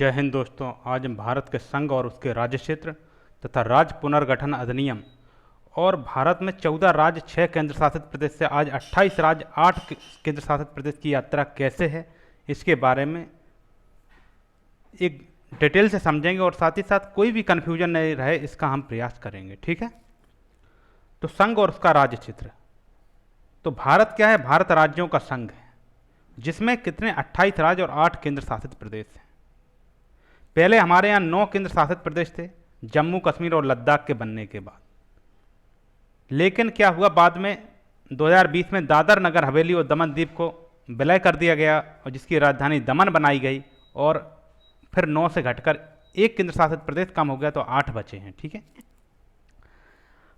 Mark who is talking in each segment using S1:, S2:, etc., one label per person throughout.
S1: जय हिंद दोस्तों। आज हम भारत के संघ और उसके राज्य क्षेत्र तथा राज्य पुनर्गठन अधिनियम और भारत में 14 राज्य 6 केंद्र शासित प्रदेश से आज 28 राज्य 8 केंद्र शासित प्रदेश की यात्रा कैसे है इसके बारे में एक डिटेल से समझेंगे और साथ ही साथ कोई भी कन्फ्यूजन नहीं रहे इसका हम प्रयास करेंगे। ठीक है, तो संघ और उसका राज्य क्षेत्र। तो भारत क्या है? भारत राज्यों का संघ है जिसमें कितने 28 राज्य और 8 केंद्र शासित प्रदेश हैं। पहले हमारे यहाँ 9 केंद्र शासित प्रदेश थे जम्मू कश्मीर और लद्दाख के बनने के बाद। लेकिन क्या हुआ, बाद में 2020 में दादर नगर हवेली और दमन द्वीप को विलय कर दिया गया और जिसकी राजधानी दमन बनाई गई और फिर 9 से घटकर एक केंद्र शासित प्रदेश कम हो गया तो 8 बचे हैं। ठीक है,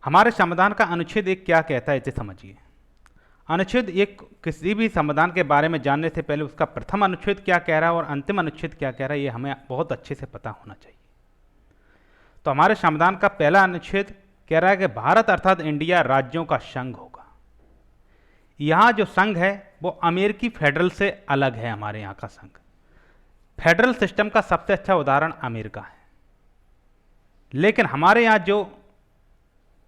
S1: हमारे संविधान का अनुच्छेद 1 क्या कहता है इसे समझिए। अनुच्छेद 1 किसी भी संविधान के बारे में जानने से पहले उसका प्रथम अनुच्छेद क्या कह रहा है और अंतिम अनुच्छेद क्या कह रहा है ये हमें बहुत अच्छे से पता होना चाहिए। तो हमारे संविधान का पहला अनुच्छेद कह रहा है कि भारत अर्थात इंडिया राज्यों का संघ होगा। यहाँ जो संघ है वो अमेरिकी फेडरल से अलग है। हमारे यहाँ का संघ फेडरल सिस्टम का सबसे अच्छा उदाहरण अमेरिका है, लेकिन हमारे यहाँ जो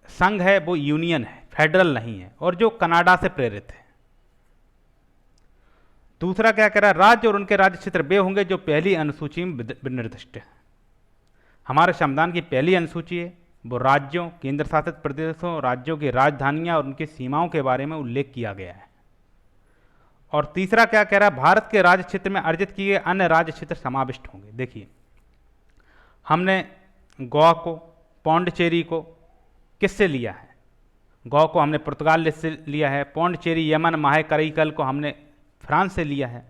S1: संघ है वो यूनियन है, फेडरल नहीं है, और जो कनाडा से प्रेरित है। दूसरा क्या कह रहा है, राज्य और उनके राज्य क्षेत्र वे होंगे जो पहली अनुसूची में निर्दिष्ट है। हमारे संविधान की पहली अनुसूची है वो राज्यों, केंद्र शासित प्रदेशों, राज्यों की राजधानियां और उनकी सीमाओं के बारे में उल्लेख किया गया है। और तीसरा क्या कह रहा है, भारत के राज्य क्षेत्र में अर्जित किए गए अन्य राज्य क्षेत्र समाविष्ट होंगे। देखिए, हमने गोवा को, पौंडचेरी को किससे लिया है? गोवा को हमने पुर्तगाल से लिया है, पौंडचेरी, यमन, माहे, करईकल को हमने फ्रांस से लिया है।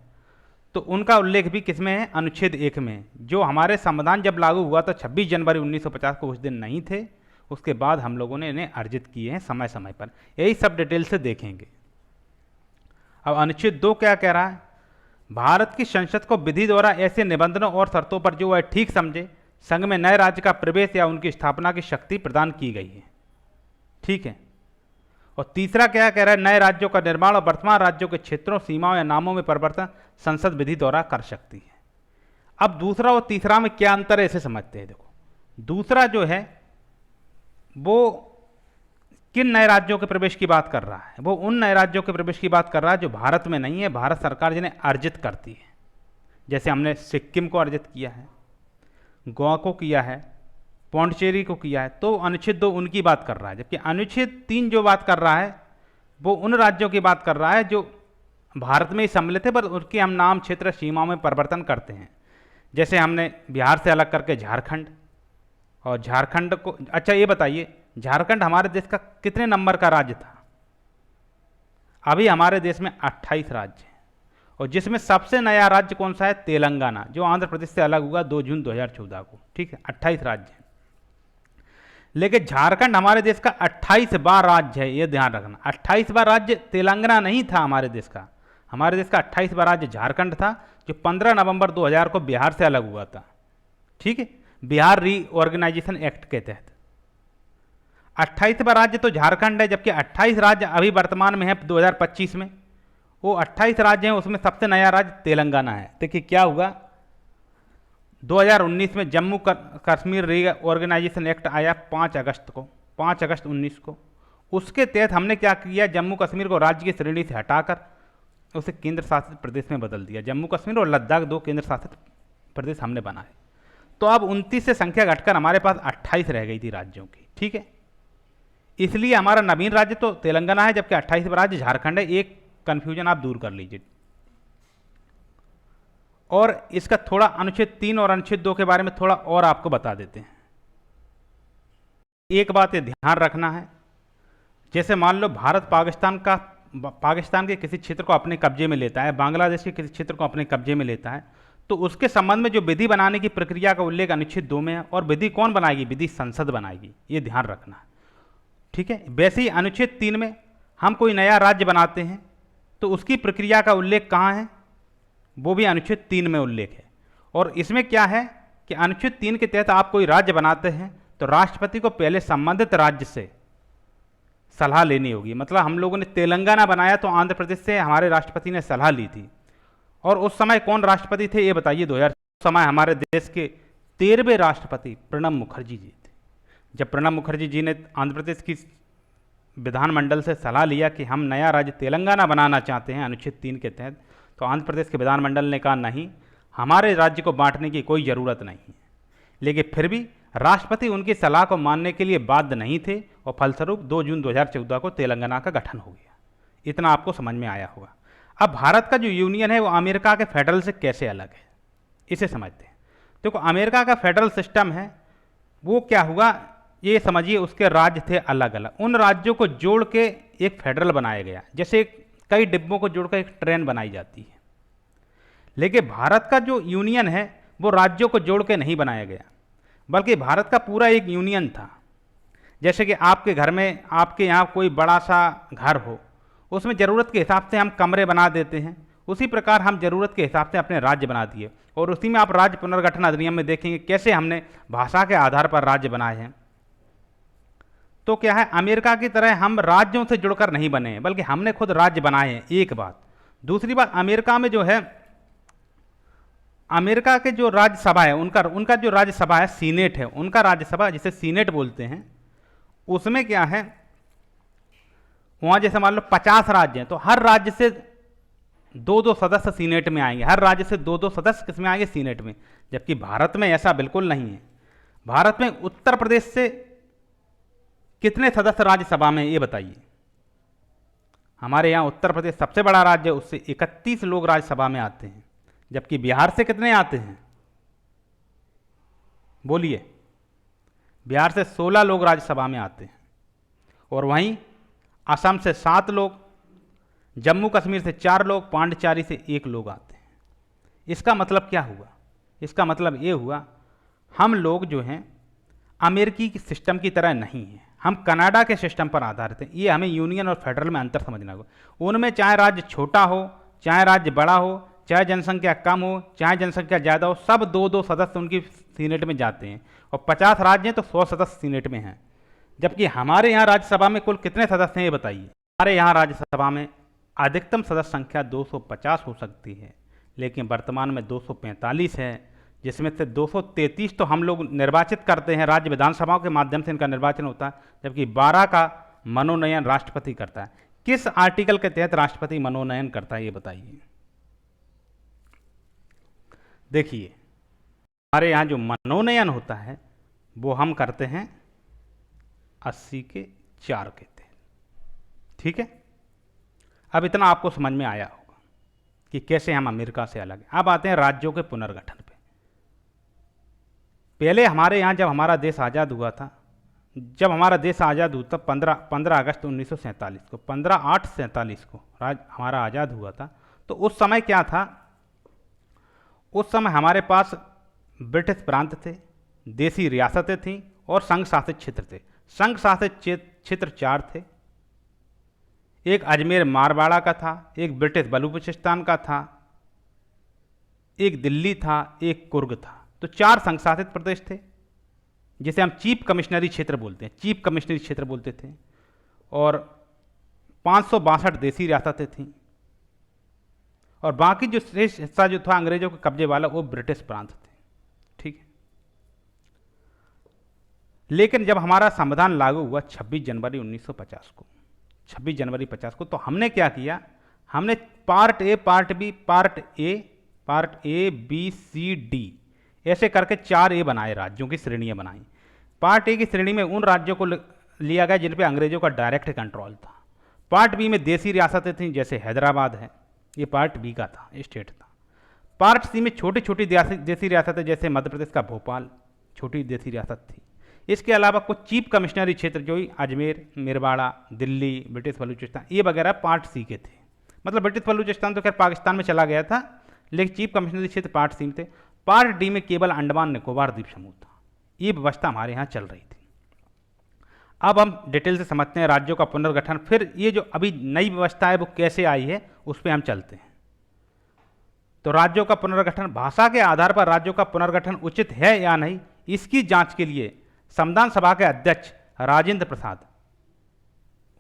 S1: तो उनका उल्लेख भी किसमें है? अनुच्छेद 1 में। जो हमारे संविधान जब लागू हुआ तो 26 जनवरी 1950 को उस दिन नहीं थे, उसके बाद हम लोगों ने इन्हें अर्जित किए हैं समय समय पर। यही सब डिटेल से देखेंगे। अब अनुच्छेद 2 क्या कह रहा है, भारत की संसद को विधि द्वारा ऐसे निबंधनों और शर्तों पर जो वह ठीक समझे संघ में नए राज्य का प्रवेश या उनकी स्थापना की शक्ति प्रदान की गई है। ठीक है, और तीसरा क्या कह रहा है, नए राज्यों का निर्माण और वर्तमान राज्यों के क्षेत्रों, सीमाओं या नामों में परिवर्तन संसद विधि द्वारा कर सकती है। अब दूसरा और तीसरा में क्या अंतर है इसे समझते हैं। देखो, दूसरा जो है वो किन नए राज्यों के प्रवेश की बात कर रहा है? वो उन नए राज्यों के प्रवेश की बात कर रहा है जो भारत में नहीं है, भारत सरकार जिन्हें अर्जित करती है। जैसे हमने सिक्किम को अर्जित किया है, गोवा को किया है, पौंडचेरी को किया है। तो अनुच्छेद 2 उनकी बात कर रहा है, जबकि अनुच्छेद 3 जो बात कर रहा है वो उन राज्यों की बात कर रहा है जो भारत में ही सम्मिलित है पर उनके हम नाम, क्षेत्र, सीमाओं में परिवर्तन करते हैं। जैसे हमने बिहार से अलग करके झारखंड, और झारखंड को, अच्छा ये बताइए, झारखंड हमारे देश का कितने नंबर का राज्य था? अभी हमारे देश में 28 राज्य हैं और जिसमें सबसे नया राज्य कौन सा है? तेलंगाना, जो आंध्र प्रदेश से अलग हुआ 2 जून 2014 को। ठीक है, 28 राज्य हैं, लेकिन झारखंड हमारे देश का 28वां राज्य है। ये ध्यान रखना, 28वां राज्य तेलंगाना नहीं था हमारे देश का। हमारे देश का 28वां राज्य झारखंड था जो 15 नवंबर 2000 को बिहार से अलग हुआ था। ठीक है, बिहार रीऑर्गेनाइजेशन एक्ट के तहत 28वां राज्य तो झारखंड है, जबकि 28 राज्य अभी वर्तमान में है 2025 में। वो 28 राज्य हैं, उसमें सबसे नया राज्य तेलंगाना है। देखिए क्या हुआ, 2019 में जम्मू कश्मीर रीऑर्गेनाइजेशन एक्ट आया 5 अगस्त को, 5 अगस्त 19 को। उसके तहत हमने क्या किया, जम्मू कश्मीर को राज्य की श्रेणी से हटाकर उसे केंद्र शासित प्रदेश में बदल दिया। जम्मू कश्मीर और लद्दाख 2 केंद्र शासित प्रदेश हमने बनाए। तो अब 29 से संख्या घटकर हमारे पास 28 रह गई थी राज्यों की। ठीक है, इसलिए हमारा नवीन राज्य तो तेलंगाना है, जबकि 28वां राज्य झारखंड है। एक कंफ्यूजन आप दूर कर लीजिए। और इसका थोड़ा अनुच्छेद 3 और अनुच्छेद 2 के बारे में थोड़ा और आपको बता देते हैं। एक बात ये ध्यान रखना है, जैसे मान लो भारत पाकिस्तान के किसी क्षेत्र को अपने कब्जे में लेता है, बांग्लादेश के किसी क्षेत्र को अपने कब्जे में लेता है, तो उसके संबंध में जो विधि बनाने की प्रक्रिया का उल्लेख अनुच्छेद 2 में है। और विधि कौन बनाएगी? विधि संसद बनाएगी, ये ध्यान रखना है। ठीक है, वैसे ही अनुच्छेद 3 में हम कोई नया राज्य बनाते हैं तो उसकी प्रक्रिया का उल्लेख कहाँ है? वो भी अनुच्छेद 3 में उल्लेख है। और इसमें क्या है कि अनुच्छेद 3 के तहत आप कोई राज्य बनाते हैं तो राष्ट्रपति को पहले संबंधित राज्य से सलाह लेनी होगी। मतलब हम लोगों ने तेलंगाना बनाया तो आंध्र प्रदेश से हमारे राष्ट्रपति ने सलाह ली थी। और उस समय कौन राष्ट्रपति थे ये बताइए? समय हमारे देश के 13वें राष्ट्रपति प्रणब मुखर्जी जी थे। जब प्रणब मुखर्जी जी ने आंध्र प्रदेश की विधानमंडल से सलाह लिया कि हम नया राज्य तेलंगाना बनाना चाहते हैं अनुच्छेद 3 के तहत, तो आंध्र प्रदेश के विधानमंडल ने कहा नहीं, हमारे राज्य को बांटने की कोई ज़रूरत नहीं है। लेकिन फिर भी राष्ट्रपति उनकी सलाह को मानने के लिए बाध्य नहीं थे और फलस्वरूप 2 जून 2014 को तेलंगाना का गठन हो गया। इतना आपको समझ में आया होगा। अब भारत का जो यूनियन है वो अमेरिका के फेडरल से कैसे अलग है, इसे समझते हैं। देखो, अमेरिका का फेडरल सिस्टम है वो क्या हुआ, ये समझिए उसके राज्य थे अलग अलग, उन राज्यों को जोड़ के एक फेडरल बनाया गया, जैसे कई डिब्बों को जोड़कर एक ट्रेन बनाई जाती है। लेकिन भारत का जो यूनियन है वो राज्यों को जोड़ के नहीं बनाया गया, बल्कि भारत का पूरा एक यूनियन था। जैसे कि आपके घर में, आपके यहाँ कोई बड़ा सा घर हो, उसमें ज़रूरत के हिसाब से हम कमरे बना देते हैं, उसी प्रकार हम ज़रूरत के हिसाब से अपने राज्य बना दिए। और उसी में आप राज्य पुनर्गठन अधिनियम में देखेंगे कैसे हमने भाषा के आधार पर राज्य बनाए हैं। तो क्या है, अमेरिका की तरह हम राज्यों से जुड़कर नहीं बने हैं, बल्कि हमने खुद राज्य बनाए हैं, एक बात। दूसरी बात, अमेरिका में जो है, अमेरिका के जो राज्यसभा है उनका जो राज्यसभा है सीनेट है, उनका राज्यसभा जिसे सीनेट बोलते हैं, उसमें क्या है, वहाँ जैसे मान लो 50 राज्य हैं तो हर राज्य से 2-2 सदस्य सीनेट में आएंगे, हर राज्य से 2-2 सदस्य किस में आएंगे, सीनेट में। जबकि भारत में ऐसा बिल्कुल नहीं है। भारत में उत्तर प्रदेश से कितने सदस्य राज्यसभा में, ये बताइए। हमारे यहाँ उत्तर प्रदेश सबसे बड़ा राज्य है, उससे 31 लोग राज्यसभा में आते हैं। जबकि बिहार से कितने आते हैं, बोलिए। बिहार से 16 लोग राज्यसभा में आते हैं, और वहीं असम से 7 लोग, जम्मू कश्मीर से 4 लोग, पांडिचेरी से 1 लोग आते हैं। इसका मतलब क्या हुआ, इसका मतलब ये हुआ हम लोग जो हैं अमेरिकी की सिस्टम की तरह नहीं हैं, हम कनाडा के सिस्टम पर आधारित हैं। ये हमें यूनियन और फेडरल में अंतर समझना होगा। उनमें चाहे राज्य छोटा हो, चाहे राज्य बड़ा हो, चाहे जनसंख्या कम हो, चाहे जनसंख्या ज़्यादा हो, सब 2-2 सदस्य उनकी सीनेट में जाते हैं। और 50 राज्य हैं तो 100 सदस्य सीनेट में हैं। जबकि हमारे यहाँ राज्यसभा में कुल कितने सदस्य हैं, ये बताइए। हमारे यहाँ राज्यसभा में अधिकतम सदस्य संख्या 250 हो सकती है, लेकिन वर्तमान में 245 है, जिसमें से 233 तो हम लोग निर्वाचित करते हैं, राज्य विधानसभाओं के माध्यम से इनका निर्वाचन होता है, जबकि 12 का मनोनयन राष्ट्रपति करता है। किस आर्टिकल के तहत राष्ट्रपति मनोनयन करता है, ये बताइए। देखिए, हमारे यहाँ जो मनोनयन होता है वो हम करते हैं 80 के 4 के तहत, ठीक है। अब इतना आपको समझ में आया होगा कि कैसे हम अमेरिका से अलग हैं। अब आते हैं राज्यों के पुनर्गठन पे। पहले हमारे यहाँ जब हमारा देश आज़ाद हुआ था, जब हमारा देश आज़ाद हुआ था 15 अगस्त 1947 को, 15/8/47 को हमारा आज़ाद हुआ था। तो उस समय क्या था, उस समय हमारे पास ब्रिटिश प्रांत थे, देसी रियासतें थीं और संघ शासित क्षेत्र थे। संघ शासित क्षेत्र 4 थे, एक अजमेर मारवाड़ा का था, एक ब्रिटिश बलूचिस्तान का था, एक दिल्ली था, एक कुर्ग था। तो 4 संघ शासित प्रदेश थे, जिसे हम चीफ कमिश्नरी क्षेत्र बोलते हैं, चीफ कमिश्नरी क्षेत्र बोलते थे। और 562 देसी रियासतें थीं, और बाकी जो शेष हिस्सा जो था अंग्रेजों के कब्जे वाला, वो ब्रिटिश प्रांत थे, ठीक है। लेकिन जब हमारा संविधान लागू हुआ 26 जनवरी 1950 को, 26 जनवरी 50 को, तो हमने क्या किया, हमने part A, part B, part A B C D ऐसे करके 4 ए बनाए, राज्यों की श्रेणियां बनाई। पार्ट ए की श्रेणी में उन राज्यों को लिया गया जिन पे अंग्रेजों का डायरेक्ट कंट्रोल था। पार्ट बी में देसी रियासतें थीं, जैसे हैदराबाद है, ये पार्ट बी का था, स्टेट था। पार्ट सी में छोटी छोटी देसी रियासतें, जैसे मध्य प्रदेश का भोपाल छोटी देसी रियासत थी। इसके अलावा कुछ चीफ कमिश्नरी क्षेत्र जो ही अजमेर, मेरवाड़ा, दिल्ली, ब्रिटिश बलूचिस्तान, ये वगैरह पार्ट सी के थे। मतलब ब्रिटिश बलूचिस्तान तो खैर पाकिस्तान में चला गया था, लेकिन चीफ कमिश्नरी क्षेत्र पार्ट सी में थे। पार्ट डी में केवल अंडमान निकोबार द्वीप समूह था। ये व्यवस्था हमारे यहाँ चल रही थी। अब हम डिटेल से समझते हैं राज्यों का पुनर्गठन। फिर ये जो अभी नई व्यवस्था है वो कैसे आई है, उस पर हम चलते हैं। तो राज्यों का पुनर्गठन, भाषा के आधार पर राज्यों का पुनर्गठन उचित है या नहीं, इसकी जांच के लिए संविधान सभा के अध्यक्ष राजेंद्र प्रसाद,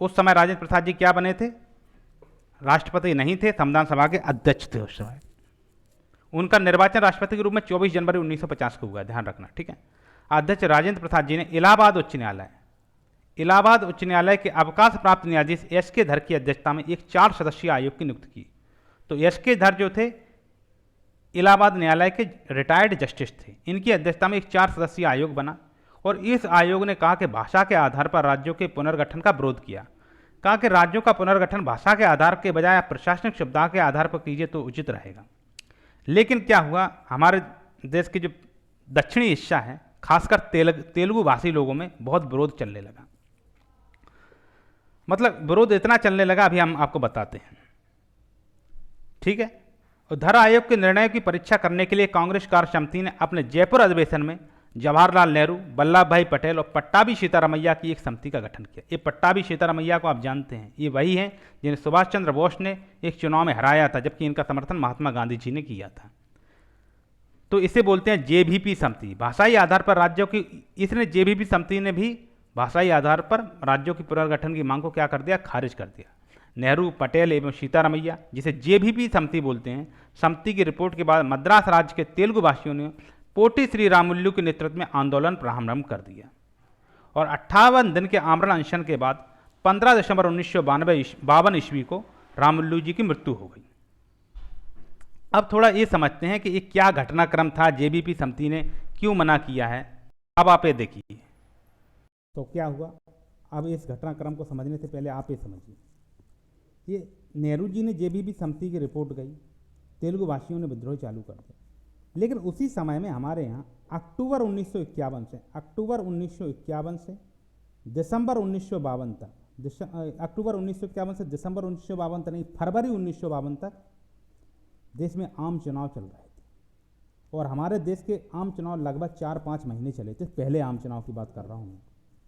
S1: उस समय राजेंद्र प्रसाद जी क्या बने थे, राष्ट्रपति नहीं थे, संविधान सभा के अध्यक्ष थे उस समय। उनका निर्वाचन राष्ट्रपति के रूप में 24 जनवरी 1950 को हुआ, ध्यान रखना, ठीक है। अध्यक्ष राजेंद्र प्रसाद जी ने इलाहाबाद उच्च न्यायालय के अवकाश प्राप्त न्यायाधीश एस के धर की अध्यक्षता में एक 4 सदस्यीय आयोग की नियुक्ति की। तो एस के धर जो थे इलाहाबाद न्यायालय के रिटायर्ड जस्टिस थे, इनकी अध्यक्षता में एक 4 सदस्यीय आयोग बना और इस आयोग ने कहा कि भाषा के आधार पर राज्यों के पुनर्गठन का विरोध किया। कहा कि राज्यों का पुनर्गठन भाषा के आधार के बजाय प्रशासनिक सुविधा के आधार पर कीजिए तो उचित रहेगा। लेकिन क्या हुआ, हमारे देश के जो दक्षिणी हिस्सा है, खासकर तेलुगु भाषी लोगों में बहुत विरोध चलने लगा। मतलब विरोध इतना चलने लगा, अभी हम आपको बताते हैं, ठीक है। और धर आयोग के निर्णय की परीक्षा करने के लिए कांग्रेस कार्य समिति ने अपने जयपुर अधिवेशन में जवाहरलाल नेहरू, वल्लभ भाई पटेल और पट्टाभी सीतारामैया की एक समिति का गठन किया। ये पट्टाभी सीतारामैया को आप जानते हैं, ये वही हैं जिन्हें सुभाष चंद्र बोस ने एक चुनाव में हराया था, जबकि इनका समर्थन महात्मा गांधी जी ने किया था। तो इसे बोलते हैं जेबीपी समिति, भाषाई आधार पर राज्यों की। इसने जेबीपी समिति ने भी भाषाई आधार पर राज्यों की पुनर्गठन की मांग को क्या कर दिया, खारिज कर दिया। नेहरू, पटेल एवं सीतारामैया, जिसे जेबीपी समिति बोलते हैं, समिति की रिपोर्ट के बाद मद्रास राज्य के तेलुगु भाषियों ने पोटी श्री रामुलु के नेतृत्व में आंदोलन प्रारंभ कर दिया और 58 दिन के आमरण अनशन के बाद 15 दिसंबर 1952 ईस्वी को रामुलु जी की मृत्यु हो गई। अब थोड़ा ये समझते हैं कि ये क्या घटनाक्रम था, जेबीपी समिति ने क्यों मना किया है। अब आप ये देखिए तो क्या हुआ। अब इस घटनाक्रम को समझने से पहले आप ये समझिए, ये नेहरू जी ने जेबीपी समिति की रिपोर्ट गई, तेलुगु भाषियों ने विद्रोह चालू कर दिया। लेकिन उसी समय में हमारे यहाँ अक्टूबर 1951 से दिसंबर 1952 तक, अक्टूबर 1951 से दिसंबर 1952 तक नहीं, फरवरी 1952 तक देश में आम चुनाव चल रहे थे। और हमारे देश के आम चुनाव लगभग 4-5 महीने चले थे। पहले आम चुनाव की बात कर रहा हूँ मैं,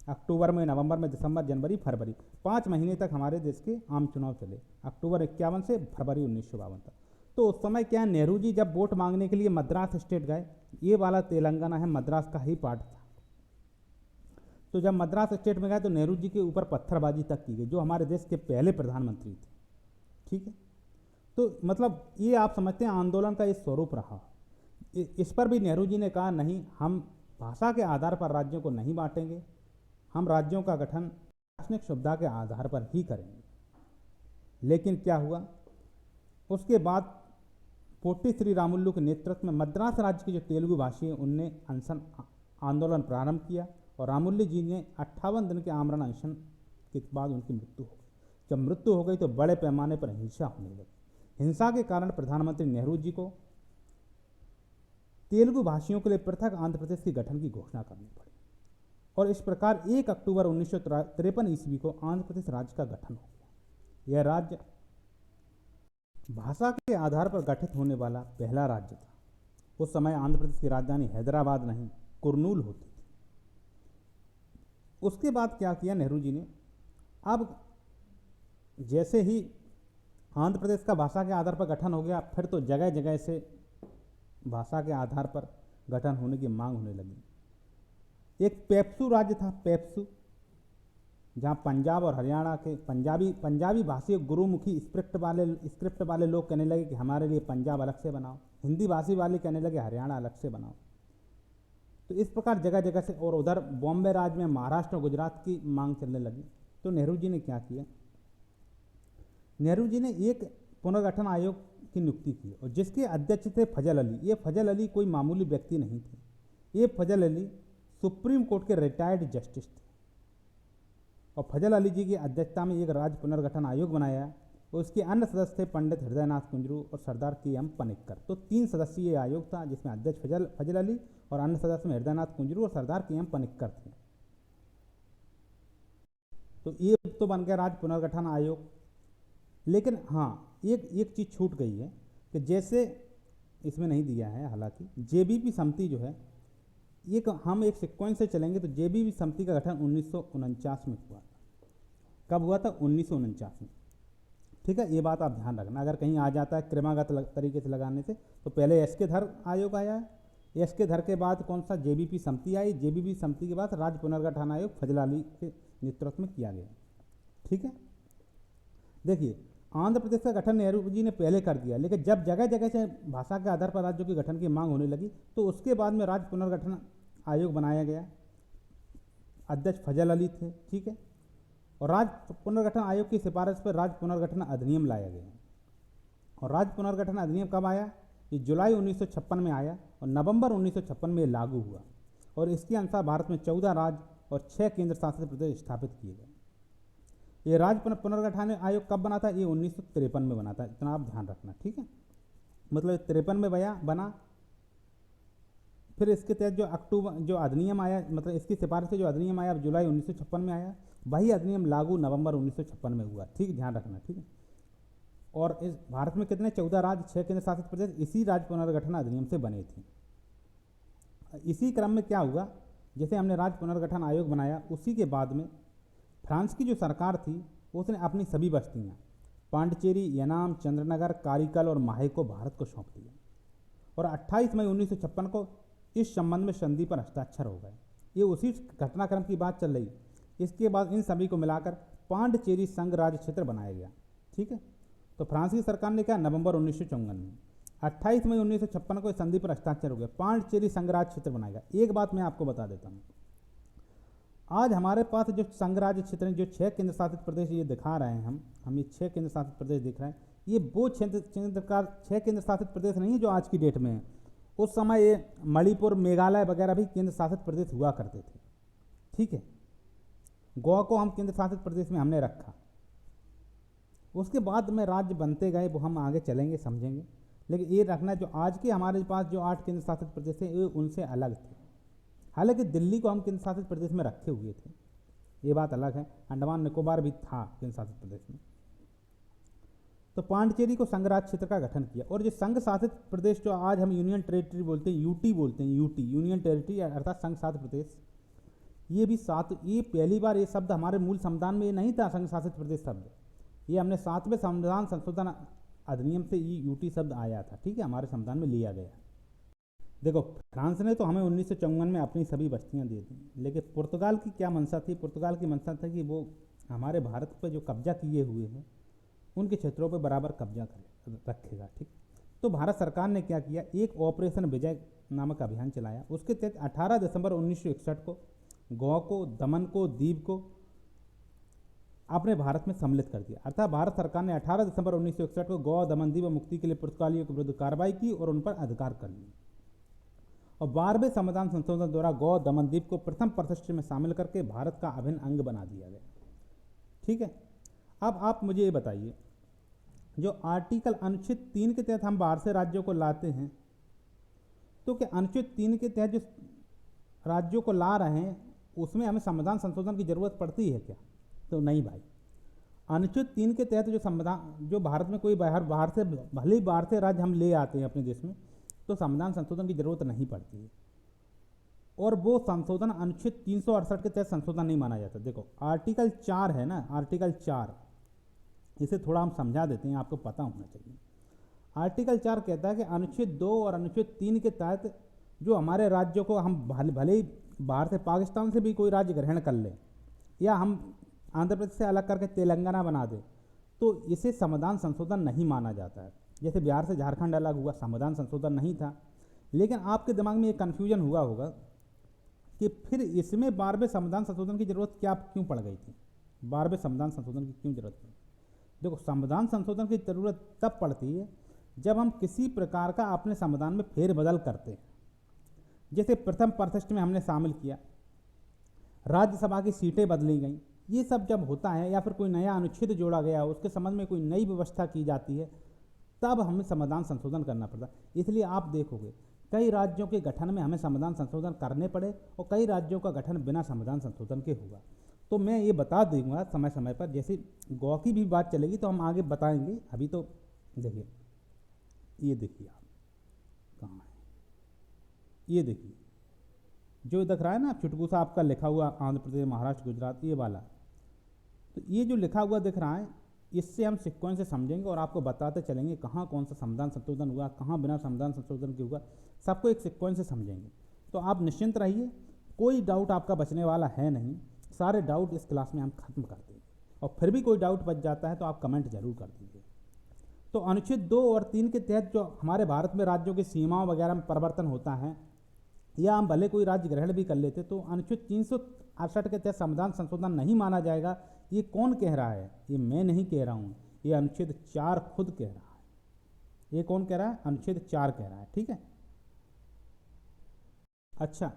S1: अक्टूबर में, नवंबर में, दिसंबर, जनवरी, फरवरी, 5 महीने तक हमारे देश के आम चुनाव चले, अक्टूबर 51 से फरवरी 1952 तक। तो उस समय क्या, नेहरू जी जब वोट मांगने के लिए मद्रास स्टेट गए, ये वाला तेलंगाना है, मद्रास का ही पार्ट था। तो जब मद्रास स्टेट में गए तो नेहरू जी के ऊपर पत्थरबाजी तक की गई, जो हमारे देश के पहले प्रधानमंत्री थे, ठीक है। तो मतलब ये आप समझते हैं आंदोलन का ये स्वरूप रहा। इस पर भी नेहरू जी ने कहा नहीं, हम भाषा के आधार पर राज्यों को नहीं बांटेंगे, हम राज्यों का गठन प्रशासनिक सुविधा के आधार पर ही करेंगे। लेकिन क्या हुआ, उसके बाद पोटी श्री रामुलु के नेतृत्व में मद्रास राज्य के जो तेलुगु भाषी हैं उनने अनशन आंदोलन प्रारंभ किया और रामुलु जी ने 58 दिन के आमरण अनशन के बाद उनकी मृत्यु हो गई। जब मृत्यु हो गई तो बड़े पैमाने पर हिंसा होने लगी। हिंसा के कारण प्रधानमंत्री नेहरू जी को तेलुगु भाषियों के लिए पृथक आंध्र प्रदेश के गठन की घोषणा करनी पड़ी और इस प्रकार 1 अक्टूबर 1953 ईस्वी को आंध्र प्रदेश राज्य का गठन हो गया। यह राज्य भाषा के आधार पर गठित होने वाला पहला राज्य था। उस समय आंध्र प्रदेश की राजधानी हैदराबाद नहीं, कुर्नूल होती थी। उसके बाद क्या किया नेहरू जी ने, अब जैसे ही आंध्र प्रदेश का भाषा के आधार पर गठन हो गया, फिर तो जगह जगह से भाषा के आधार पर गठन होने की मांग होने लगी। एक पेप्सू राज्य था, पेप्सू, जहाँ पंजाब और हरियाणा के पंजाबी भाषी गुरुमुखी स्क्रिप्ट वाले लोग कहने लगे कि हमारे लिए पंजाब अलग से बनाओ, हिंदी भाषी वाले कहने लगे हरियाणा अलग से बनाओ। तो इस प्रकार जगह जगह से, और उधर बॉम्बे राज्य में महाराष्ट्र और गुजरात की मांग चलने लगी। तो नेहरू जी ने क्या किया, नेहरू जी ने एक पुनर्गठन आयोग की नियुक्ति की और जिसके अध्यक्ष थे फजल अली। ये फजल अली कोई मामूली व्यक्ति नहीं थे, ये फजल अली सुप्रीम कोर्ट के रिटायर्ड जस्टिस थे और फजल अली जी की अध्यक्षता में एक राज्य पुनर्गठन आयोग बनाया और उसके अन्य सदस्य थे पंडित हृदयनाथ कुंजरू और सरदार के.एम. पनिक्कर। तो 3 सदस्यीय आयोग था जिसमें अध्यक्ष फजल अली और अन्य सदस्य में हृदयनाथ कुंजरू और सरदार के.एम. पनिक्कर थे। तो ये तो बन गया राज्य पुनर्गठन आयोग। लेकिन हाँ, एक चीज़ छूट गई है कि जैसे इसमें नहीं दिया है, हालांकि जेबीपी समिति जो है, ये हम एक सीक्वेंस से चलेंगे तो जेबीपी समिति का गठन 1949 में हुआ था। कब हुआ था? 1949 में। ठीक है, ये बात आप ध्यान रखना, अगर कहीं आ जाता है क्रमागत तरीके से लगाने से, तो पहले एस के धर आयोग आया है, एस के धर के बाद कौन सा, जेबीपी समिति आई, जेबीपी समिति के बाद राज्य पुनर्गठन आयोग फजल अली के नेतृत्व में किया गया। ठीक है, देखिए
S2: आंध्र प्रदेश का गठन नेहरू जी ने पहले कर दिया, लेकिन जब जगह जगह से भाषा के आधार पर राज्यों के गठन की मांग होने लगी तो उसके बाद में राज्य पुनर्गठन आयोग बनाया गया। अध्यक्ष फजल अली थे, ठीक है। और राज्य पुनर्गठन आयोग की सिफारिश पर राज्य पुनर्गठन अधिनियम लाया गया। और राज्य पुनर्गठन अधिनियम कब आया? ये जुलाई 1956 में आया और नवंबर 1956 में लागू हुआ। और इसके अनुसार भारत में 14 राज्य और 6 केंद्र शासित प्रदेश स्थापित किए गए। ये राज्य पुनर्गठन आयोग कब बना था? ये 1953 में बना था, इतना आप ध्यान रखना, ठीक है। मतलब 53 में बना। फिर इसके तहत जो अधिनियम आया, मतलब इसकी सिफारिश से जो अधिनियम आया जुलाई 1956 में आया, वही अधिनियम लागू नवंबर 1956 में हुआ, ठीक, ध्यान रखना, ठीक है। और इस भारत में कितने? 14 राज्य, 6 केंद्र शासित प्रदेश इसी राज्य पुनर्गठन अधिनियम से बने थे। इसी क्रम में क्या हुआ, जैसे हमने राज्य पुनर्गठन आयोग बनाया, उसी के बाद में फ्रांस की जो सरकार थी उसने अपनी सभी बस्तियाँ पांडिचेरी, यनाम, चंद्रनगर, कारिकल और माहे को भारत को सौंप दिया। और 28 मई 1956 को इस संबंध में संधि पर हस्ताक्षर हो गए। ये उसी घटनाक्रम की बात चल रही। इसके बाद इन सभी को मिलाकर पांडिचेरी संघ राज्य क्षेत्र बनाया गया, ठीक है। तो फ्रांस की सरकार ने क्या, नवंबर 1954 में 28 मई 1956 को इस संधि पर हस्ताक्षर हो गया, पांडिचेरी संघ राज्य क्षेत्र बनाया गया। एक बात मैं आपको बता देता हूँ, आज हमारे पास जो संघ राज्य क्षेत्र हैं, जो 6 केंद्र शासित प्रदेश ये दिखा रहे हैं, हम ये 6 केंद्र शासित प्रदेश दिख रहे हैं, ये वो 6 केंद्र शासित प्रदेश नहीं है जो आज की डेट में है। उस समय ये मणिपुर, मेघालय वगैरह भी केंद्र शासित प्रदेश हुआ करते थे, ठीक है। गोवा को हम केंद्र शासित प्रदेश में हमने रखा। उसके बाद में राज्य बनते गए, वो हम आगे चलेंगे, समझेंगे। लेकिन ये रखना जो आज के हमारे पास जो 8 केंद्र शासित प्रदेश हैं, ये उनसे अलग थे। हालांकि दिल्ली को हम केंद्र शासित प्रदेश में रखे हुए थे, ये बात अलग है। अंडमान निकोबार भी था केंद्र शासित प्रदेश में। तो पांडिचेरी को संघ राज्य क्षेत्र का गठन किया। और जो संघ शासित प्रदेश जो आज हम यूनियन टेरिटरी बोलते हैं, यूटी बोलते हैं, यूटी यूनियन टेरिटरी अर्थात संघ शासित प्रदेश, ये पहली बार ये शब्द हमारे मूल संविधान में ये नहीं था, संघ शासित प्रदेश शब्द। ये हमने 7वें संविधान संशोधन अधिनियम से ये यूटी शब्द आया था, ठीक है, हमारे संविधान में लिया गया। देखो, फ्रांस ने तो हमें 1954 में अपनी सभी बस्तियां दे दी, लेकिन पुर्तगाल की क्या मंशा थी? पुर्तगाल की मंशा था कि वो हमारे भारत पर जो कब्जा किए हुए हैं उनके क्षेत्रों पर बराबर कब्जा रखेगा, ठीक। तो भारत सरकार ने क्या किया, एक ऑपरेशन विजय नामक अभियान चलाया। उसके तहत 18 दिसंबर 1961 को गोवा को, दमन को, दीव को अपने भारत में सम्मिलित कर दिया। अर्थात भारत सरकार ने 18 दिसंबर 1961 को गोवा, दमन, दीव मुक्ति के लिए पुर्तगालियों के विरुद्ध कार्रवाई की और उन पर अधिकार कर लिए। और 12वें संविधान संशोधन द्वारा गोवा, दमन, दीव को प्रथम परिशिष्ट में शामिल करके भारत का अभिन्न अंग बना दिया गया, ठीक है। अब आप मुझे ये बताइए, जो आर्टिकल अनुच्छेद 3 के तहत हम बाहर से राज्यों को लाते हैं, तो क्या अनुच्छेद 3 के तहत जो राज्यों को ला रहे हैं उसमें हमें संविधान संशोधन की जरूरत पड़ती है क्या? तो नहीं भाई। अनुच्छेद 3 के तहत जो संविधान, जो भारत में कोई बाहर से, भले ही बाहर से राज्य हम ले आते हैं अपने देश में, तो संविधान संशोधन की जरूरत नहीं पड़ती है। और वो संशोधन अनुच्छेद 368 के तहत संशोधन नहीं माना जाता। देखो, आर्टिकल 4 है ना, आर्टिकल 4, इसे थोड़ा हम समझा देते हैं, आपको पता होना चाहिए। आर्टिकल 4 कहता है कि अनुच्छेद 2 और अनुच्छेद 3 के तहत जो हमारे राज्यों को हम भले ही बाहर से, पाकिस्तान से भी कोई राज्य ग्रहण कर ले, या हम आंध्र प्रदेश से अलग करके तेलंगाना बना दे, तो इसे संविधान संशोधन नहीं माना जाता है। जैसे बिहार से झारखंड अलग हुआ, संविधान संशोधन नहीं था। लेकिन आपके दिमाग में एक कन्फ्यूजन हुआ होगा कि फिर इसमें 12वें संविधान संशोधन की जरूरत क्यों पड़ गई थी? 12वें संविधान संशोधन की क्यों जरूरत पड़ी? देखो, संविधान संशोधन की जरूरत तब पड़ती है जब हम किसी प्रकार का अपने संविधान में फेरबदल करते हैं। जैसे प्रथम परिशिष्ट में हमने शामिल किया, राज्यसभा की सीटें बदली गई, ये सब जब होता है, या फिर कोई नया अनुच्छेद जोड़ा गया, उसके संबंध में कोई नई व्यवस्था की जाती है, तब हमें संविधान संशोधन करना पड़ता है। इसलिए आप देखोगे कई राज्यों के गठन में हमें संविधान संशोधन करने पड़े और कई राज्यों का गठन बिना संविधान संशोधन के हुआ। तो मैं ये बता दूंगा समय समय पर, जैसे गोवा की भी बात चलेगी तो हम आगे बताएंगे। अभी तो देखिए, ये देखिए आप कहाँ है, ये देखिए जो दिख रहा है ना चुटकू सा आपका लिखा हुआ, आंध्र प्रदेश, महाराष्ट्र, गुजरात, ये वाला, तो ये जो लिखा हुआ दिख रहा है, इससे हम सिक्वेंस से समझेंगे और आपको बताते चलेंगे कहाँ कौन सा संविधान संशोधन हुआ, कहाँ बिना संविधान संशोधन के हुआ, सबको एक सिक्वेंस से समझेंगे। तो आप निश्चिंत रहिए, कोई डाउट आपका बचने वाला है नहीं, सारे डाउट इस क्लास में हम खत्म कर देंगे। और फिर भी कोई डाउट बच जाता है तो आप कमेंट जरूर कर दीजिए। तो अनुच्छेद 2 और 3 के तहत जो हमारे भारत में राज्यों की सीमाओं वगैरह में परिवर्तन होता है, या हम भले कोई राज्य ग्रहण भी कर लेते, तो अनुच्छेद 368 के तहत संविधान संशोधन नहीं माना जाएगा। ये कौन कह रहा है? ये मैं नहीं कह रहा हूँ, ये अनुच्छेद 4 खुद कह रहा है। ये कौन कह रहा है? अनुच्छेद 4 कह रहा है। ठीक है। अच्छा,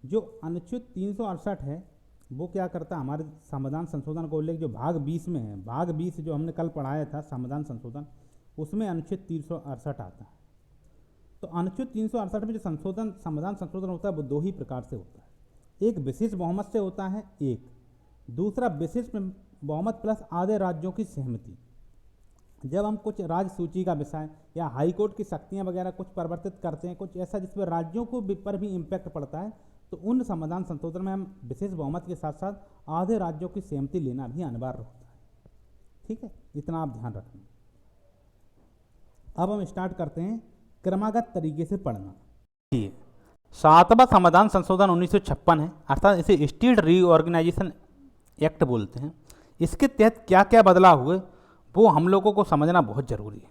S2: जो अनुच्छेद 368 है वो क्या करता है? हमारे संविधान संशोधन को लेकर जो भाग 20 में है, भाग 20 जो हमने कल पढ़ाया था संविधान संशोधन, उसमें अनुच्छेद 368 आता है। तो अनुच्छेद 368 में जो संविधान संशोधन होता है वो दो ही प्रकार से होता है। एक विशेष बहुमत से होता है, एक दूसरा विशेष बहुमत प्लस आधे राज्यों की सहमति। जब हम कुछ राज्य सूची का विषय या हाईकोर्ट की शक्तियां वगैरह कुछ परिवर्तित करते हैं, कुछ ऐसा जिसमें राज्यों को पर भी इम्पैक्ट पड़ता है, तो उन संविधान संशोधन में हम विशेष बहुमत के साथ साथ आधे राज्यों की सहमति लेना भी अनिवार्य होता है। ठीक है, इतना आप ध्यान रखना। अब हम स्टार्ट करते हैं क्रमागत तरीके से पढ़ना।
S1: 7वां संविधान संशोधन 1956 है, अर्थात इसे स्टेट रीऑर्गेनाइजेशन एक्ट बोलते हैं। इसके तहत क्या क्या बदलाव हुए वो हम लोगों को समझना बहुत जरूरी है।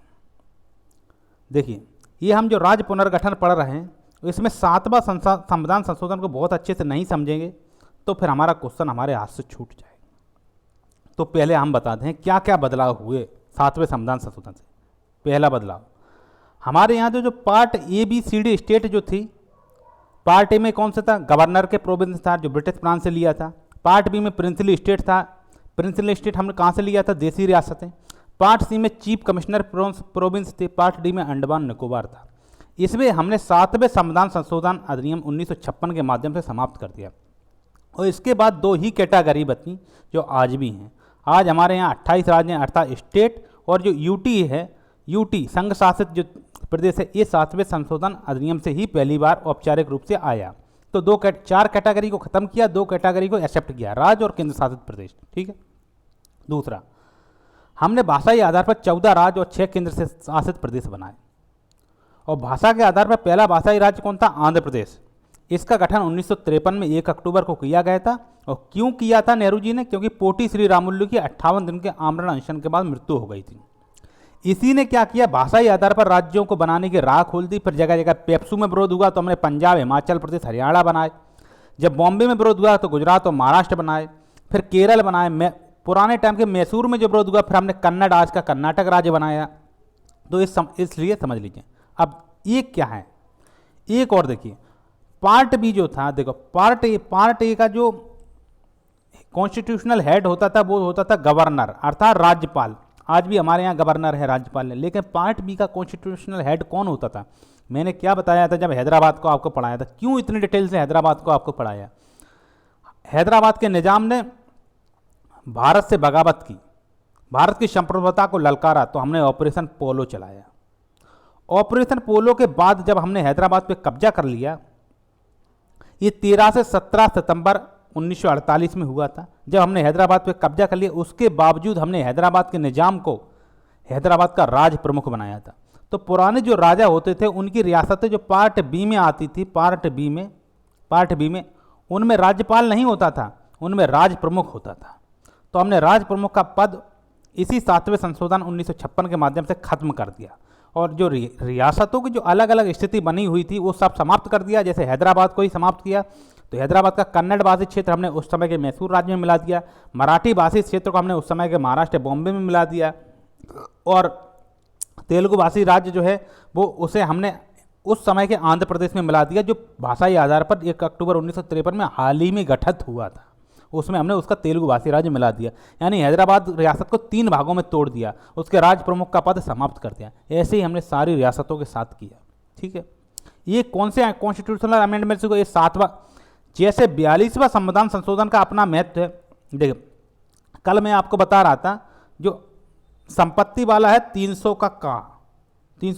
S1: देखिए, ये हम जो राज्य पुनर्गठन पढ़ रहे हैं, इसमें 7वां संविधान संशोधन को बहुत अच्छे से नहीं समझेंगे तो फिर हमारा क्वेश्चन हमारे हाथ से छूट जाएगा। तो पहले हम बताते हैं क्या क्या बदलाव हुए 7वें संविधान संशोधन से। पहला बदलाव, हमारे यहाँ जो पार्ट ABCD स्टेट जो थी, पार्ट ए में कौन सा था? गवर्नर के प्रोविंस था, जो ब्रिटिश प्रांत से लिया था। पार्ट बी में प्रिंसली स्टेट था। प्रिंसली स्टेट हमने कहाँ से लिया था? देसी रियासतें। पार्ट सी में चीफ कमिश्नर प्रोविंस थे। पार्ट डी में अंडमान निकोबार था। इसमें हमने 7वें संविधान संशोधन अधिनियम 1956 के माध्यम से समाप्त कर दिया। और इसके बाद दो ही कैटेगरी बची जो आज भी हैं। आज हमारे यहाँ 28 राज्य हैं, अर्थात स्टेट, और जो यूटी है, यूटी संघ शासित जो प्रदेश है, ये 7वें संशोधन अधिनियम से ही पहली बार औपचारिक रूप से आया। तो चार कैटेगरी को खत्म किया, दो कैटेगरी को एक्सेप्ट किया, राज्य और केंद्र शासित प्रदेश। ठीक है। दूसरा, हमने भाषाई आधार पर 14 राज्य और 6 केंद्र से शासित प्रदेश बनाए। और भाषा के आधार पर पहला भाषाई राज्य कौन था? आंध्र प्रदेश। इसका गठन 1953 में 1 अक्टूबर को किया गया था। और क्यों किया था नेहरू जी ने? क्योंकि पोटी श्री रामुलु की 58 दिन के आमरण अनशन के बाद मृत्यु हो गई थी। इसी ने क्या किया? भाषाई आधार पर राज्यों को बनाने की राह खोल दी। फिर जगह जगह पेप्सू में विरोध हुआ तो हमने पंजाब, हिमाचल प्रदेश, हरियाणा बनाए। जब बॉम्बे में विरोध हुआ तो गुजरात और महाराष्ट्र बनाए। फिर केरल बनाए। पुराने टाइम के मैसूर में जो विरोध हुआ, फिर हमने कन्नड़, आज का कर्नाटक राज्य बनाया। तो इसलिए समझ लीजिए। अब ये क्या है? एक और देखिए, पार्ट बी जो था, देखो पार्ट ए का जो कॉन्स्टिट्यूशनल हेड होता था वो होता था गवर्नर, अर्थात राज्यपाल। आज भी हमारे यहाँ गवर्नर है, राज्यपाल है। लेकिन पार्ट बी का कॉन्स्टिट्यूशनल हेड कौन होता था? मैंने क्या बताया था जब हैदराबाद को आपको पढ़ाया था? क्यों इतनी डिटेल से हैदराबाद को आपको पढ़ाया? हैदराबाद के निजाम ने भारत से बगावत की, भारत की संप्रभुता को ललकारा, तो हमने ऑपरेशन पोलो चलाया। ऑपरेशन पोलो के बाद जब हमने हैदराबाद पे कब्जा कर लिया, ये 13 से 17 सितंबर 1948 में हुआ था। जब हमने हैदराबाद पे कब्जा कर लिया, उसके बावजूद हमने हैदराबाद के निजाम को हैदराबाद का राज प्रमुख बनाया था। तो पुराने जो राजा होते थे उनकी रियासतें जो पार्ट बी में आती थी, पार्ट बी में उनमें राज्यपाल नहीं होता था, उनमें राज प्रमुख होता था। तो हमने राज प्रमुख का पद इसी 7वें संशोधन 1956 के माध्यम से खत्म कर दिया। और जो रियासतों की जो अलग अलग स्थिति बनी हुई थी वो सब समाप्त कर दिया। जैसे हैदराबाद को ही समाप्त किया, तो हैदराबाद का कन्नड़ भाषी क्षेत्र हमने उस समय के मैसूर राज्य में मिला दिया। मराठी भाषी क्षेत्र को हमने उस समय के महाराष्ट्र बॉम्बे में मिला दिया। और तेलुगु भाषी राज्य जो है वो उसे हमने उस समय के आंध्र प्रदेश में मिला दिया, जो भाषाई आधार पर 1 अक्टूबर 1953 में हाल ही में गठित हुआ था। उसमें हमने उसका तेलुगु भाषी राज्य मिला दिया। यानी हैदराबाद रियासत को 3 भागों में तोड़ दिया, उसके राज प्रमुख का पद समाप्त कर दिया। ऐसे ही हमने सारी रियासतों के साथ किया। ठीक है। ये कौन से कॉन्स्टिट्यूशनल अमेंडमेंट को? ये 7वां। जैसे 42वां संविधान संशोधन का अपना महत्व है। देखिए, कल मैं आपको बता रहा था जो संपत्ति वाला है 300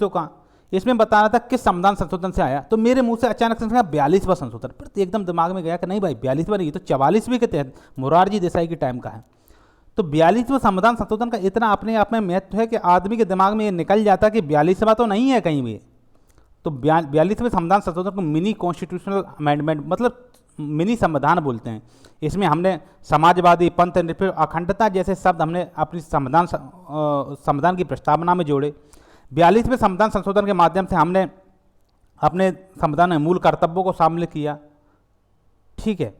S1: का, इसमें बता रहा था किस संविधान संशोधन से आया। तो मेरे मुंह से अचानक से 42वां संशोधन, पर एकदम दिमाग में गया कि नहीं भाई 42वां नहीं, तो 44वें के तहत मोरारजी देसाई के टाइम का है। तो 42वां संविधान संशोधन का इतना अपने आप में महत्व है कि आदमी के दिमाग में ये निकल जाता कि 42वां तो नहीं है कहीं भी। तो 42वें संविधान संशोधन को मिनी कॉन्स्टिट्यूशनल अमेंडमेंट मतलब मिनी संविधान बोलते हैं। इसमें हमने समाजवादी, पंथ निरपेक्ष, अखंडता जैसे शब्द हमने अपनी संविधान की प्रस्तावना में जोड़े। 42वें संविधान संशोधन के माध्यम से हमने अपने संविधान में मूल कर्तव्यों को शामिल किया। ठीक है,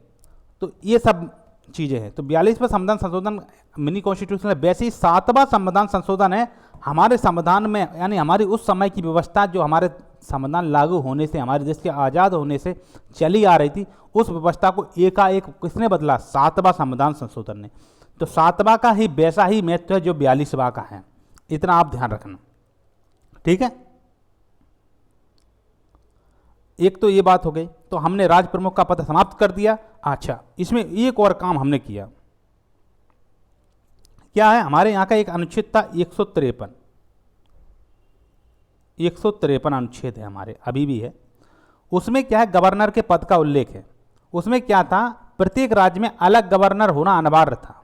S1: तो ये सब चीज़ें हैं। तो 42वें संविधान संशोधन मिनी कॉन्स्टिट्यूशन वैसे ही 7वां संविधान संशोधन है हमारे संविधान में, यानी हमारी उस समय की व्यवस्था जो हमारे संविधान लागू होने से, हमारे देश के आज़ाद होने से चली आ रही थी, उस व्यवस्था को एकाएक किसने बदला? 7वां संविधान संशोधन ने। तो 7वां का ही वैसा ही महत्व है जो 42वां का है, इतना आप ध्यान रखना। ठीक है, एक तो ये बात हो गई। तो हमने राज प्रमुख का पद समाप्त कर दिया। अच्छा, इसमें एक और काम हमने किया, क्या है? हमारे यहाँ का एक अनुच्छेद था 153, 153 अनुच्छेद है हमारे, अभी भी है। उसमें क्या है? गवर्नर के पद का उल्लेख है। उसमें क्या था? प्रत्येक राज्य में अलग गवर्नर होना अनिवार्य था।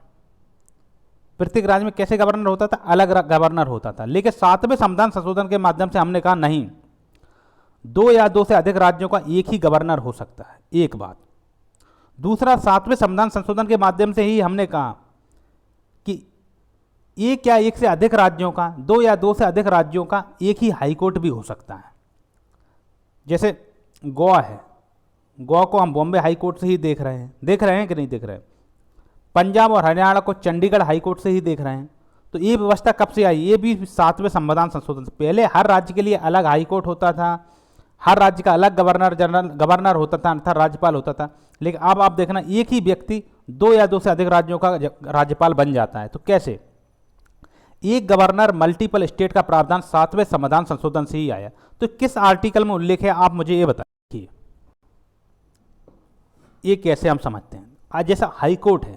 S1: प्रत्येक राज्य में कैसे गवर्नर होता था? अलग गवर्नर होता था। लेकिन 7वें संविधान संशोधन के माध्यम से हमने कहा नहीं, 2 या 2 से अधिक राज्यों का एक ही गवर्नर हो सकता है। एक बात। दूसरा, 7वें संविधान संशोधन के माध्यम से ही हमने कहा कि एक या एक से अधिक राज्यों का, 2 या 2 से अधिक राज्यों का एक ही हाईकोर्ट भी हो सकता है। जैसे गोवा है, गोवा को हम बॉम्बे हाईकोर्ट से ही देख रहे हैं कि नहीं देख रहे हैं? पंजाब और हरियाणा को चंडीगढ़ हाईकोर्ट से ही देख रहे हैं। तो ये व्यवस्था कब से आई? ये भी 7वें संविधान संशोधन से। पहले हर राज्य के लिए अलग हाईकोर्ट होता था, हर राज्य का अलग गवर्नर होता था, अर्थात राज्यपाल होता था। लेकिन अब आप देखना, एक ही व्यक्ति 2 या 2 से अधिक राज्यों का राज्यपाल बन जाता है। तो कैसे? एक गवर्नर मल्टीपल स्टेट का प्रावधान 7वें संविधान संशोधन से ही आया। तो किस आर्टिकल में उल्लेख है, आप मुझे ये बताइए। ये कैसे हम समझते हैं? आज जैसा हाईकोर्ट है,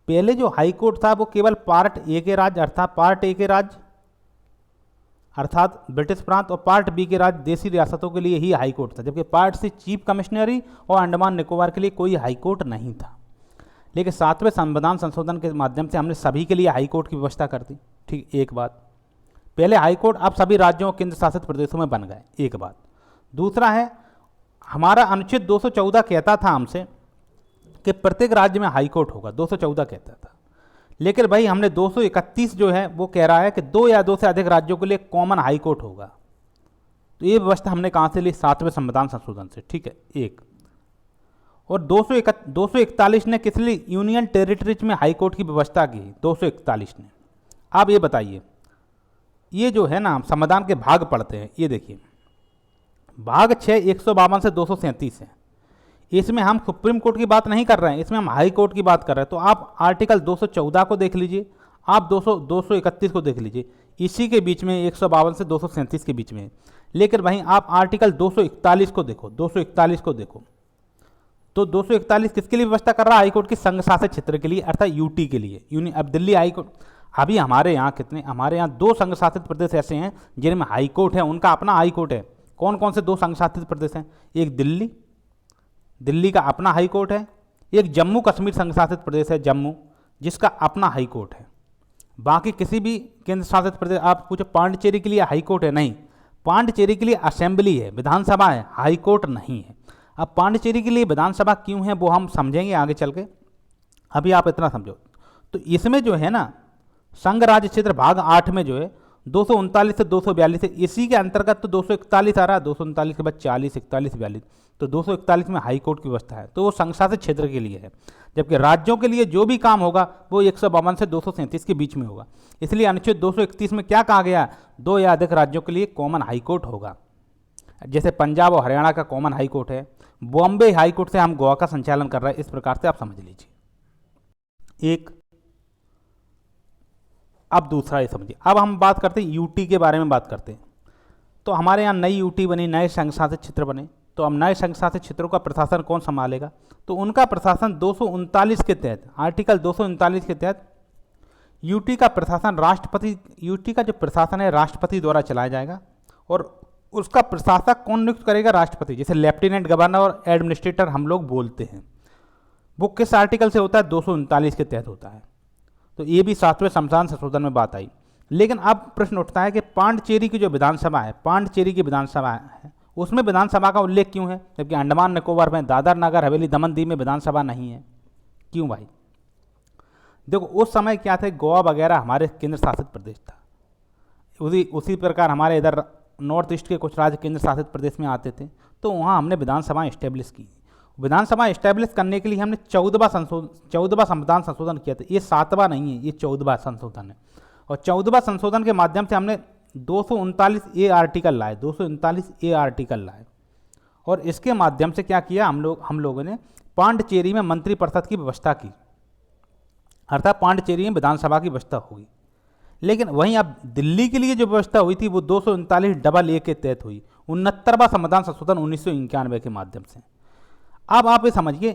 S1: पहले जो हाईकोर्ट था वो केवल पार्ट ए के राज्य, अर्थात पार्ट ए के राज्य अर्थात ब्रिटिश प्रांत, और पार्ट बी के राज्य देशी रियासतों के लिए ही हाईकोर्ट था। जबकि पार्ट सी चीफ कमिश्नरी और अंडमान निकोबार के लिए कोई हाईकोर्ट नहीं था। लेकिन 7वें संविधान संशोधन के माध्यम से हमने सभी के लिए हाईकोर्ट की व्यवस्था कर दी। ठीक, एक बात। पहले हाईकोर्ट अब सभी राज्यों और केंद्र शासित प्रदेशों में बन गए, एक बात। दूसरा है, हमारा अनुच्छेद 214 कहता था हमसे कि प्रत्येक राज्य में हाईकोर्ट होगा, 214 कहता था। लेकिन भाई हमने 231 जो है वो कह रहा है कि 2 या 2 से अधिक राज्यों के लिए कॉमन हाईकोर्ट होगा। तो ये व्यवस्था हमने कहाँ से ली? 7वें संविधान संशोधन से। ठीक है, एक। और 241 ने किस लिए? यूनियन टेरिटरीज में हाईकोर्ट की व्यवस्था की, 241 ने। आप ये बताइए, ये जो है ना, हम संविधान के भाग पढ़ते हैं, ये देखिए, भाग 6 152 से 237 है। इसमें हम सुप्रीम कोर्ट की बात नहीं कर रहे हैं, इसमें हम हाई कोर्ट की बात कर रहे हैं। तो आप आर्टिकल 214 को देख लीजिए, आप 231 को देख लीजिए, इसी के बीच में 152 से 237 के बीच में है। लेकिन वहीं आप आर्टिकल 241 को देखो, 241 को देखो, तो 241 किसके लिए व्यवस्था कर रहा है? हाईकोर्ट की संघ शासित क्षेत्र के लिए, अर्थात यूटी के लिए। अब दिल्ली हाईकोर्ट, अभी हमारे यहाँ कितने, हमारे यहाँ 2 संघ शासित प्रदेश ऐसे हैं जिनमें हाईकोर्ट है, उनका अपना हाईकोर्ट है। कौन कौन से 2 संघ शासित प्रदेश हैं? एक दिल्ली का अपना हाईकोर्ट है। एक जम्मू कश्मीर संघ शासित प्रदेश है, जम्मू, जिसका अपना हाईकोर्ट है। बाकी किसी भी केंद्र शासित प्रदेश, आप पूछो पांडिचेरी के लिए हाईकोर्ट है? नहीं, पांडिचेरी के लिए असेंबली है, विधानसभा है, हाईकोर्ट नहीं है। अब पांडिचेरी के लिए विधानसभा क्यों है वो हम समझेंगे आगे चल के, अभी आप इतना समझो। तो इसमें जो है ना, संघ राज्य क्षेत्र भाग 8 में जो है 239 से 242 है, इसी के अंतर्गत तो 241 आ रहा है, 239 के बाद 40, 41, 42, तो 241 में हाईकोर्ट की व्यवस्था है। तो वो संघ शासित क्षेत्र के लिए है। जबकि राज्यों के लिए जो भी काम होगा वो 152 से 237 के बीच में होगा। इसलिए अनुच्छेद 231 में क्या कहा गया? 2 या अधिक राज्यों के लिए कॉमन हाईकोर्ट होगा। जैसे पंजाब और हरियाणा का कॉमन हाईकोर्ट है, बॉम्बे हाईकोर्ट से हम गोवा का संचालन कर रहे हैं, इस प्रकार से आप समझ लीजिए। एक। अब दूसरा ये समझिए, अब हम बात करते हैं यूटी के बारे में बात करते हैं। तो हमारे यहाँ नई यूटी बनी, नए संघ शासित क्षेत्र बने। तो अब नए संघ शासित क्षेत्रों का प्रशासन कौन संभालेगा? तो उनका प्रशासन 239 के तहत, आर्टिकल 239 के तहत यूटी का प्रशासन राष्ट्रपति, यूटी का जो प्रशासन है राष्ट्रपति द्वारा चलाया जाएगा। और उसका प्रशासक कौन नियुक्त करेगा? राष्ट्रपति। जैसे लेफ्टिनेंट गवर्नर और एडमिनिस्ट्रेटर हम लोग बोलते हैं, वो किस आर्टिकल से होता है? 239 के तहत होता है। तो ये भी 7वें संविधान संशोधन में बात आई। लेकिन अब प्रश्न उठता है कि पांडिचेरी की जो विधानसभा है, पांडिचेरी की विधानसभा है, उसमें विधानसभा का उल्लेख क्यों है, जबकि अंडमान निकोबार में, दादर नगर हवेली, दमन दीव में विधानसभा नहीं है? क्यों भाई? देखो उस समय क्या थे, गोवा वगैरह हमारे केंद्र शासित प्रदेश था, उसी प्रकार हमारे इधर नॉर्थ ईस्ट के कुछ राज्य केंद्र शासित प्रदेश में आते थे, तो वहाँ हमने विधानसभा इस्टेब्लिश की। विधानसभा इस्टेब्लिश करने के लिए हमने 14वां संविधान संशोधन किया था। ये 7वां नहीं है, ये 14वां संशोधन है। और 14वां संशोधन के माध्यम से हमने 239A आर्टिकल लाए, 239A आर्टिकल लाए। और इसके माध्यम से क्या किया हम लोगों ने, पांडिचेरी में मंत्रिपरिषद की व्यवस्था की, अर्थात पांडिचेरी में विधानसभा की व्यवस्था हुई। लेकिन वहीं अब दिल्ली के लिए जो व्यवस्था हुई थी वो 239AA के तहत हुई, 69वां संविधान संशोधन 1991 के माध्यम से। अब आप ये समझिए,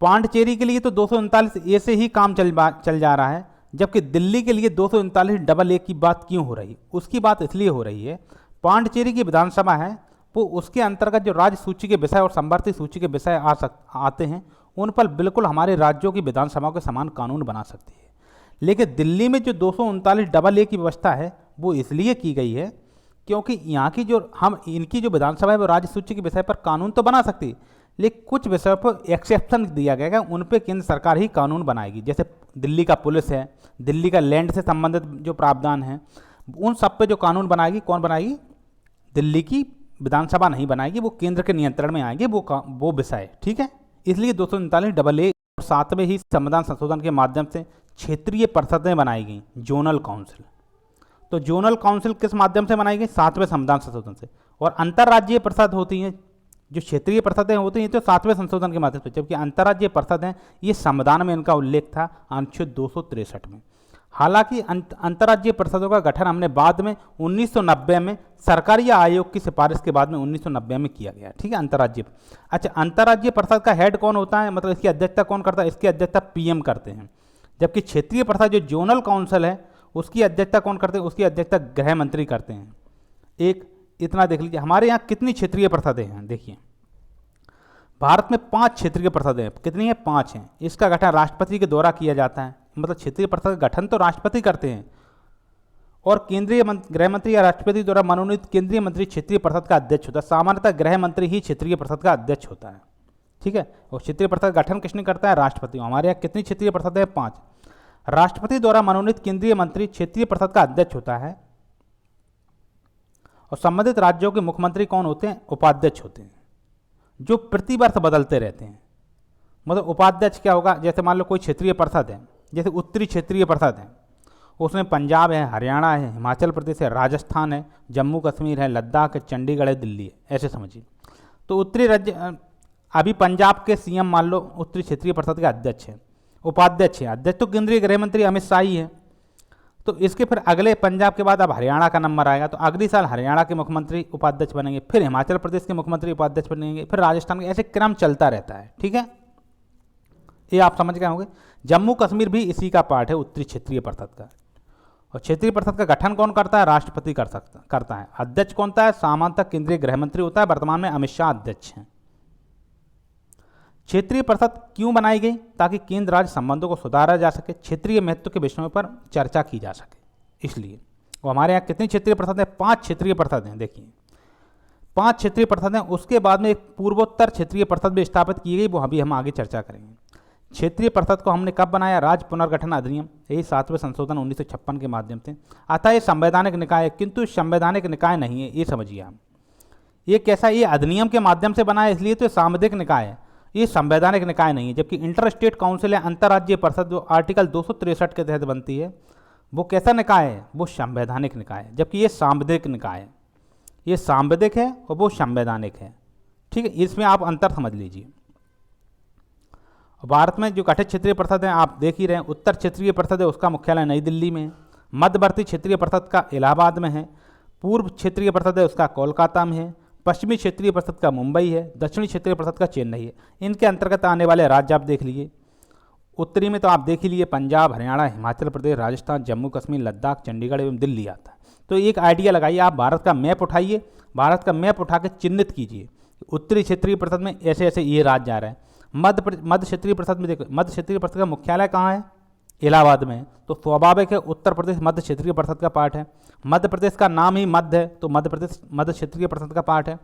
S1: पांडिचेरी के लिए तो 239A से ही काम चल जा रहा है, जबकि दिल्ली के लिए 239AA की बात क्यों हो रही है? उसकी बात इसलिए हो रही है, पांडिचेरी की विधानसभा है वो उसके अंतर्गत जो राज्य सूची के विषय और संवर्ती सूची के विषय आते हैं, उन पर बिल्कुल हमारे राज्यों की विधानसभा के समान कानून बना सकती है। लेकिन दिल्ली में जो 239AA की व्यवस्था है वो इसलिए की गई है क्योंकि यहाँ की इनकी जो विधानसभा है वो राज्य सूची के विषय पर कानून तो बना सकती है, लेकिन कुछ विषयों पर एक्सेप्शन दिया गया है, उन पर केंद्र सरकार ही कानून बनाएगी। जैसे दिल्ली का पुलिस है, दिल्ली का लैंड से संबंधित जो प्रावधान है, उन सब पे जो कानून बनाएगी, कौन बनाएगी? दिल्ली की विधानसभा नहीं बनाएगी, वो केंद्र के नियंत्रण में आएंगे वो विषय, ठीक है। इसलिए 239AA और 7वें ही संविधान संशोधन के माध्यम से क्षेत्रीय परिषदें बनाई गई, जोनल काउंसिल। तो जोनल काउंसिल किस माध्यम से बनाई गई? 7वें संविधान संशोधन से। और अंतर्राज्यीय परिषद होती हैं, जो क्षेत्रीय परिषदें होती हैं तो 7वें संशोधन के माध्यम से, जबकि अंतर्राज्यीय परिषद हैं ये संविधान में इनका उल्लेख था अनुच्छेद 263 में। हालांकि अंतर्राज्यीय परिषदों का गठन हमने बाद में 1990 में सरकारी आयोग की सिफारिश के बाद में 1990 में किया गया, ठीक है, अंतर्राज्यीय। अच्छा, अंतर्राज्यीय परिषद का हेड कौन होता है, मतलब इसकी अध्यक्षता कौन करता है? इसकी अध्यक्षता PM करते हैं। जबकि क्षेत्रीय परिषद जो जोनल काउंसिल है उसकी अध्यक्षता कौन करते हैं? उसकी अध्यक्षता गृह मंत्री करते हैं। एक इतना देख लीजिए, हमारे यहाँ कितनी क्षेत्रीय परिषदें हैं? देखिए, भारत में 5 क्षेत्रीय परिषदें हैं। कितनी है? 5 हैं। इसका गठन राष्ट्रपति के द्वारा किया जाता है, मतलब क्षेत्रीय परिषद का गठन तो राष्ट्रपति करते हैं, और केंद्रीय गृह मंत्री या राष्ट्रपति द्वारा मनोनीत केंद्रीय मंत्री क्षेत्रीय परिषद का अध्यक्ष होता है। सामान्यतः गृह मंत्री ही क्षेत्रीय परिषद का अध्यक्ष होता है, ठीक है। और क्षेत्रीय परिषद का गठन किसने करता है? राष्ट्रपति। हमारे यहाँ कितनी क्षेत्रीय परिषदें हैं? 5। राष्ट्रपति द्वारा मनोनीत केंद्रीय मंत्री क्षेत्रीय परिषद का अध्यक्ष होता है, और संबंधित राज्यों के मुख्यमंत्री कौन होते हैं? उपाध्यक्ष होते हैं, जो प्रतिवर्ष बदलते रहते हैं। मतलब उपाध्यक्ष क्या होगा? जैसे मान लो कोई क्षेत्रीय परिषद है, जैसे उत्तरी क्षेत्रीय परिषद है, उसमें पंजाब है, हरियाणा है, हिमाचल प्रदेश है, राजस्थान है, जम्मू कश्मीर है, लद्दाख है, चंडीगढ़ है, दिल्ली है, ऐसे समझिए। तो उत्तरी राज्य, अभी पंजाब के CM मान लो उत्तरी क्षेत्रीय परिषद के अध्यक्ष है, उपाध्यक्ष है, अध्यक्ष तो केंद्रीय गृह मंत्री अमित शाह ही है। तो इसके फिर अगले पंजाब के बाद अब हरियाणा का नंबर आएगा, तो अगले साल हरियाणा के मुख्यमंत्री उपाध्यक्ष बनेंगे, फिर हिमाचल प्रदेश के मुख्यमंत्री उपाध्यक्ष बनेंगे, फिर राजस्थान के, ऐसे क्रम चलता रहता है, ठीक है। ये आप समझ गए होंगे। जम्मू कश्मीर भी इसी का पार्ट है, उत्तरी क्षेत्रीय परिषद का। और क्षेत्रीय परिषद का गठन कौन करता है? राष्ट्रपति करता है। अध्यक्ष कौन होता है? सामान्यतः केंद्रीय गृह मंत्री होता है, वर्तमान में अमित शाह अध्यक्ष हैं। क्षेत्रीय परिषद क्यों बनाई गई? ताकि केंद्र राज्य संबंधों को सुधारा जा सके, क्षेत्रीय महत्व के विषयों पर चर्चा की जा सके, इसलिए। और हमारे यहाँ कितनी क्षेत्रीय परिषद है? 5 क्षेत्रीय परिषद हैं। देखिए, 5 क्षेत्रीय परिषद हैं। उसके बाद में एक पूर्वोत्तर क्षेत्रीय परिषद भी स्थापित की गई, वो अभी हम आगे चर्चा करेंगे। क्षेत्रीय परिषद को हमने कब बनाया? राज्य पुनर्गठन अधिनियम, यही 7वें संशोधन 1956 के माध्यम से। अतः ये संवैधानिक निकाय है, किंतु संवैधानिक निकाय नहीं है, ये समझिए आप। ये कैसा? ये अधिनियम के माध्यम से बना है, इसलिए तो सांविधिक निकाय है, ये संवैधानिक निकाय नहीं है। जबकि इंटर स्टेट काउंसिल है, अंतर्राज्यीय परिषद, जो आर्टिकल 263 के तहत बनती है, वो कैसा निकाय है? वो संवैधानिक निकाय है। जबकि ये सांविधिक निकाय है, ये सांविधिक है और वो संवैधानिक है, ठीक है। इसमें आप अंतर समझ लीजिए। भारत में जो गठित क्षेत्रीय परिषद है आप देख ही रहे हैं, उत्तर क्षेत्रीय परिषद है उसका मुख्यालय नई दिल्ली में है, मध्यवर्ती क्षेत्रीय परिषद का इलाहाबाद में है, पूर्व क्षेत्रीय परिषद है उसका कोलकाता में है, पश्चिमी क्षेत्रीय परिषद का मुंबई है, दक्षिणी क्षेत्रीय परिषद का चेन्नई है। इनके अंतर्गत आने वाले राज्य आप देख लीजिए। उत्तरी में तो आप देख ही लिए, पंजाब, हरियाणा, हिमाचल प्रदेश, राजस्थान, जम्मू कश्मीर, लद्दाख, चंडीगढ़ एवं दिल्ली आता है। तो एक आइडिया लगाइए, आप भारत का मैप उठाइए, भारत का मैप उठा के चिन्हित कीजिए, उत्तरी क्षेत्रीय परिषद में ऐसे ऐसे ये राज्य जा रहे हैं। मध्य क्षेत्रीय परिषद में देखो, मध्य क्षेत्रीय परिषद का मुख्यालय कहाँ है? इलाहाबाद में है, तो स्वाभाविक है उत्तर प्रदेश मध्य क्षेत्रीय परिषद का पार्ट है। मध्य प्रदेश का नाम ही मध्य है, तो मध्य प्रदेश मध्य क्षेत्रीय परिषद का पार्ट है।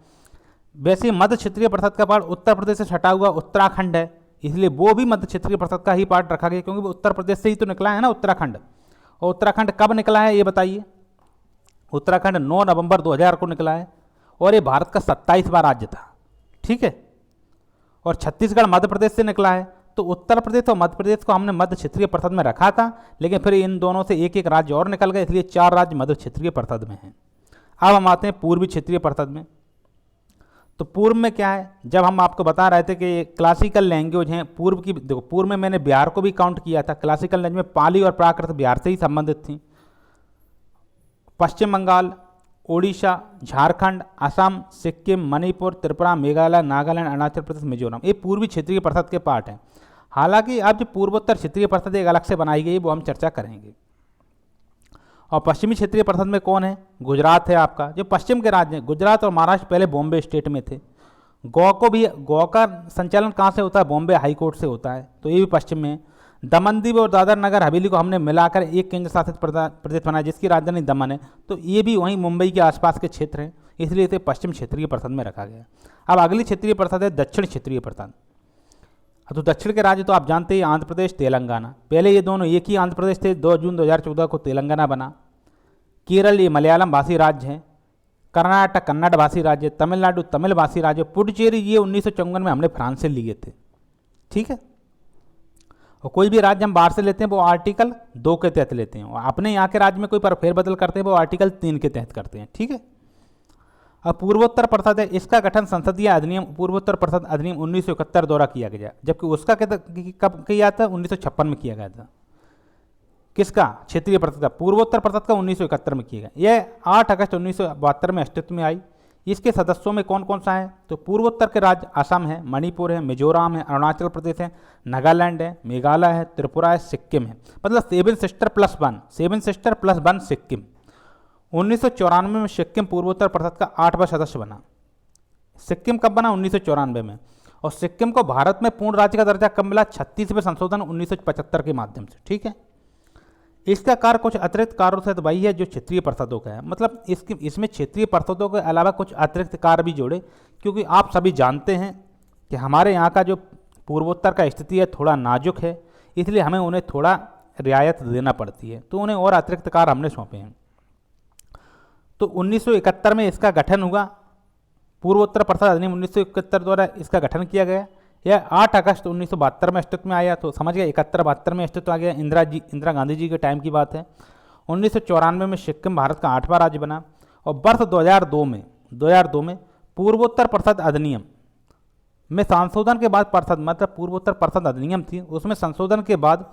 S1: वैसे ही मध्य क्षेत्रीय परिषद का पार्ट उत्तर प्रदेश से सटा हुआ उत्तराखंड है, इसलिए वो भी मध्य क्षेत्रीय परिषद का ही पार्ट रखा गया, क्योंकि वो उत्तर प्रदेश से ही तो निकला है ना उत्तराखंड। और उत्तराखंड कब निकला है ये बताइए? उत्तराखंड 9 नवंबर 2000 को निकला है, और ये भारत का 27वां राज्य था, ठीक है। और छत्तीसगढ़ मध्य प्रदेश से निकला है, तो उत्तर प्रदेश और मध्य प्रदेश को हमने मध्य क्षेत्रीय परिषद में रखा था, लेकिन फिर इन दोनों से एक एक राज्य और निकल गए, इसलिए 4 राज्य मध्य क्षेत्रीय परिषद में हैं। अब हम आते हैं पूर्वी क्षेत्रीय परिषद में। तो पूर्व में क्या है, जब हम आपको बता रहे थे कि क्लासिकल लैंग्वेज हैं पूर्व की, देखो पूर्व में मैंने बिहार को भी काउंट किया था। क्लासिकल लैंग्वेज में पाली और प्राकृत बिहार से ही संबंधित थी। पश्चिम बंगाल, ओडिशा, झारखंड, असम, सिक्किम, मणिपुर, त्रिपुरा, मेघालय, नागालैंड, अरुणाचल प्रदेश, मिजोरम, ये पूर्वी क्षेत्रीय परिषद के पार्ट हैं। हालांकि अब जो पूर्वोत्तर क्षेत्रीय परिषद एक अलग से बनाई गई, वो हम चर्चा करेंगे। और पश्चिमी क्षेत्रीय परिषद में कौन है? गुजरात है आपका, जो पश्चिम के राज्य हैं। गुजरात और महाराष्ट्र पहले बॉम्बे स्टेट में थे। गौ का संचालन कहाँ से होता है? बॉम्बे हाई कोर्ट से होता है, तो ये भी पश्चिम में है। दमन दीव और दादर नगर हवेली को हमने मिलाकर एक केंद्र शासित प्रदेश बनाया, जिसकी राजधानी दमन है, तो ये भी वहीं मुंबई के आसपास के क्षेत्र हैं, इसलिए इसे पश्चिम क्षेत्रीय परिषद में रखा गया। अब अगली क्षेत्रीय परिषद है दक्षिण क्षेत्रीय परिषद। तो दक्षिण के राज्य तो आप जानते हैं, आंध्र प्रदेश, तेलंगाना। पहले ये दोनों एक ही आंध्र प्रदेश थे, 2 जून 2014 को तेलंगाना बना। केरल ये मलयालम भाषी राज्य है। कर्नाटक कन्नड़ भाषी राज्य, तमिलनाडु तमिल भाषी राज्य, पुडुचेरी ये 1954 में हमने फ्रांस से लिए थे, ठीक है। और कोई भी राज्य हम बाहर से लेते हैं वो आर्टिकल 2 के तहत लेते हैं, और अपने यहाँ के राज्य में कोई पर फेरबदल करते हैं वो आर्टिकल 3 के तहत करते हैं, ठीक है। अब पूर्वोत्तर परिषद है, इसका गठन संसदीय अधिनियम पूर्वोत्तर परिषद अधिनियम 1971 द्वारा किया गया, जबकि उसका कब किया था? 1956 में किया गया था। किसका? क्षेत्रीय परिषद का। पूर्वोत्तर परिषद का 1971 में किया गया। यह 8 अगस्त 1972 में अस्तित्व में आई। इसके सदस्यों में कौन कौन सा है? तो पूर्वोत्तर के राज्य असम है, मणिपुर है, मिजोरम है, अरुणाचल प्रदेश है, नागालैंड है, मेघालय है, त्रिपुरा है, सिक्किम है। मतलब 7 सिस्टर प्लस 1 सिक्किम। 1994 में सिक्किम पूर्वोत्तर परिषद का 8वां सदस्य बना। सिक्किम कब बना? 1994 में। और सिक्किम को भारत में पूर्ण राज्य का दर्जा कब मिला? 36वें संशोधन 1975 के माध्यम से, ठीक है। इसका कार्य कुछ अतिरिक्त कार्यों से तो वही है जो क्षेत्रीय परिषदों का है, मतलब इसमें क्षेत्रीय परिषदों के अलावा कुछ अतिरिक्त कार्य भी जोड़े, क्योंकि आप सभी जानते हैं कि हमारे यहाँ का जो पूर्वोत्तर का स्थिति है थोड़ा नाजुक है, इसलिए हमें उन्हें थोड़ा रियायत देना पड़ती है, तो उन्हें और अतिरिक्त कार्य हमने सौंपे हैं। तो 1971 में इसका गठन हुआ। पूर्वोत्तर परिषद अधिनियम 1971 द्वारा इसका गठन किया गया। यह 8 अगस्त 1972 में अस्तित्व में आया, तो समझ गया 71-72 में अस्तित्व आ गया। इंदिरा गांधी जी के टाइम की बात है। 1994 में सिक्किम भारत का 8वां राज्य बना। और वर्ष 2002 में पूर्वोत्तर परिषद अधिनियम में संशोधन के बाद परिषद, मतलब पूर्वोत्तर परिषद अधिनियम थी, उसमें संशोधन के बाद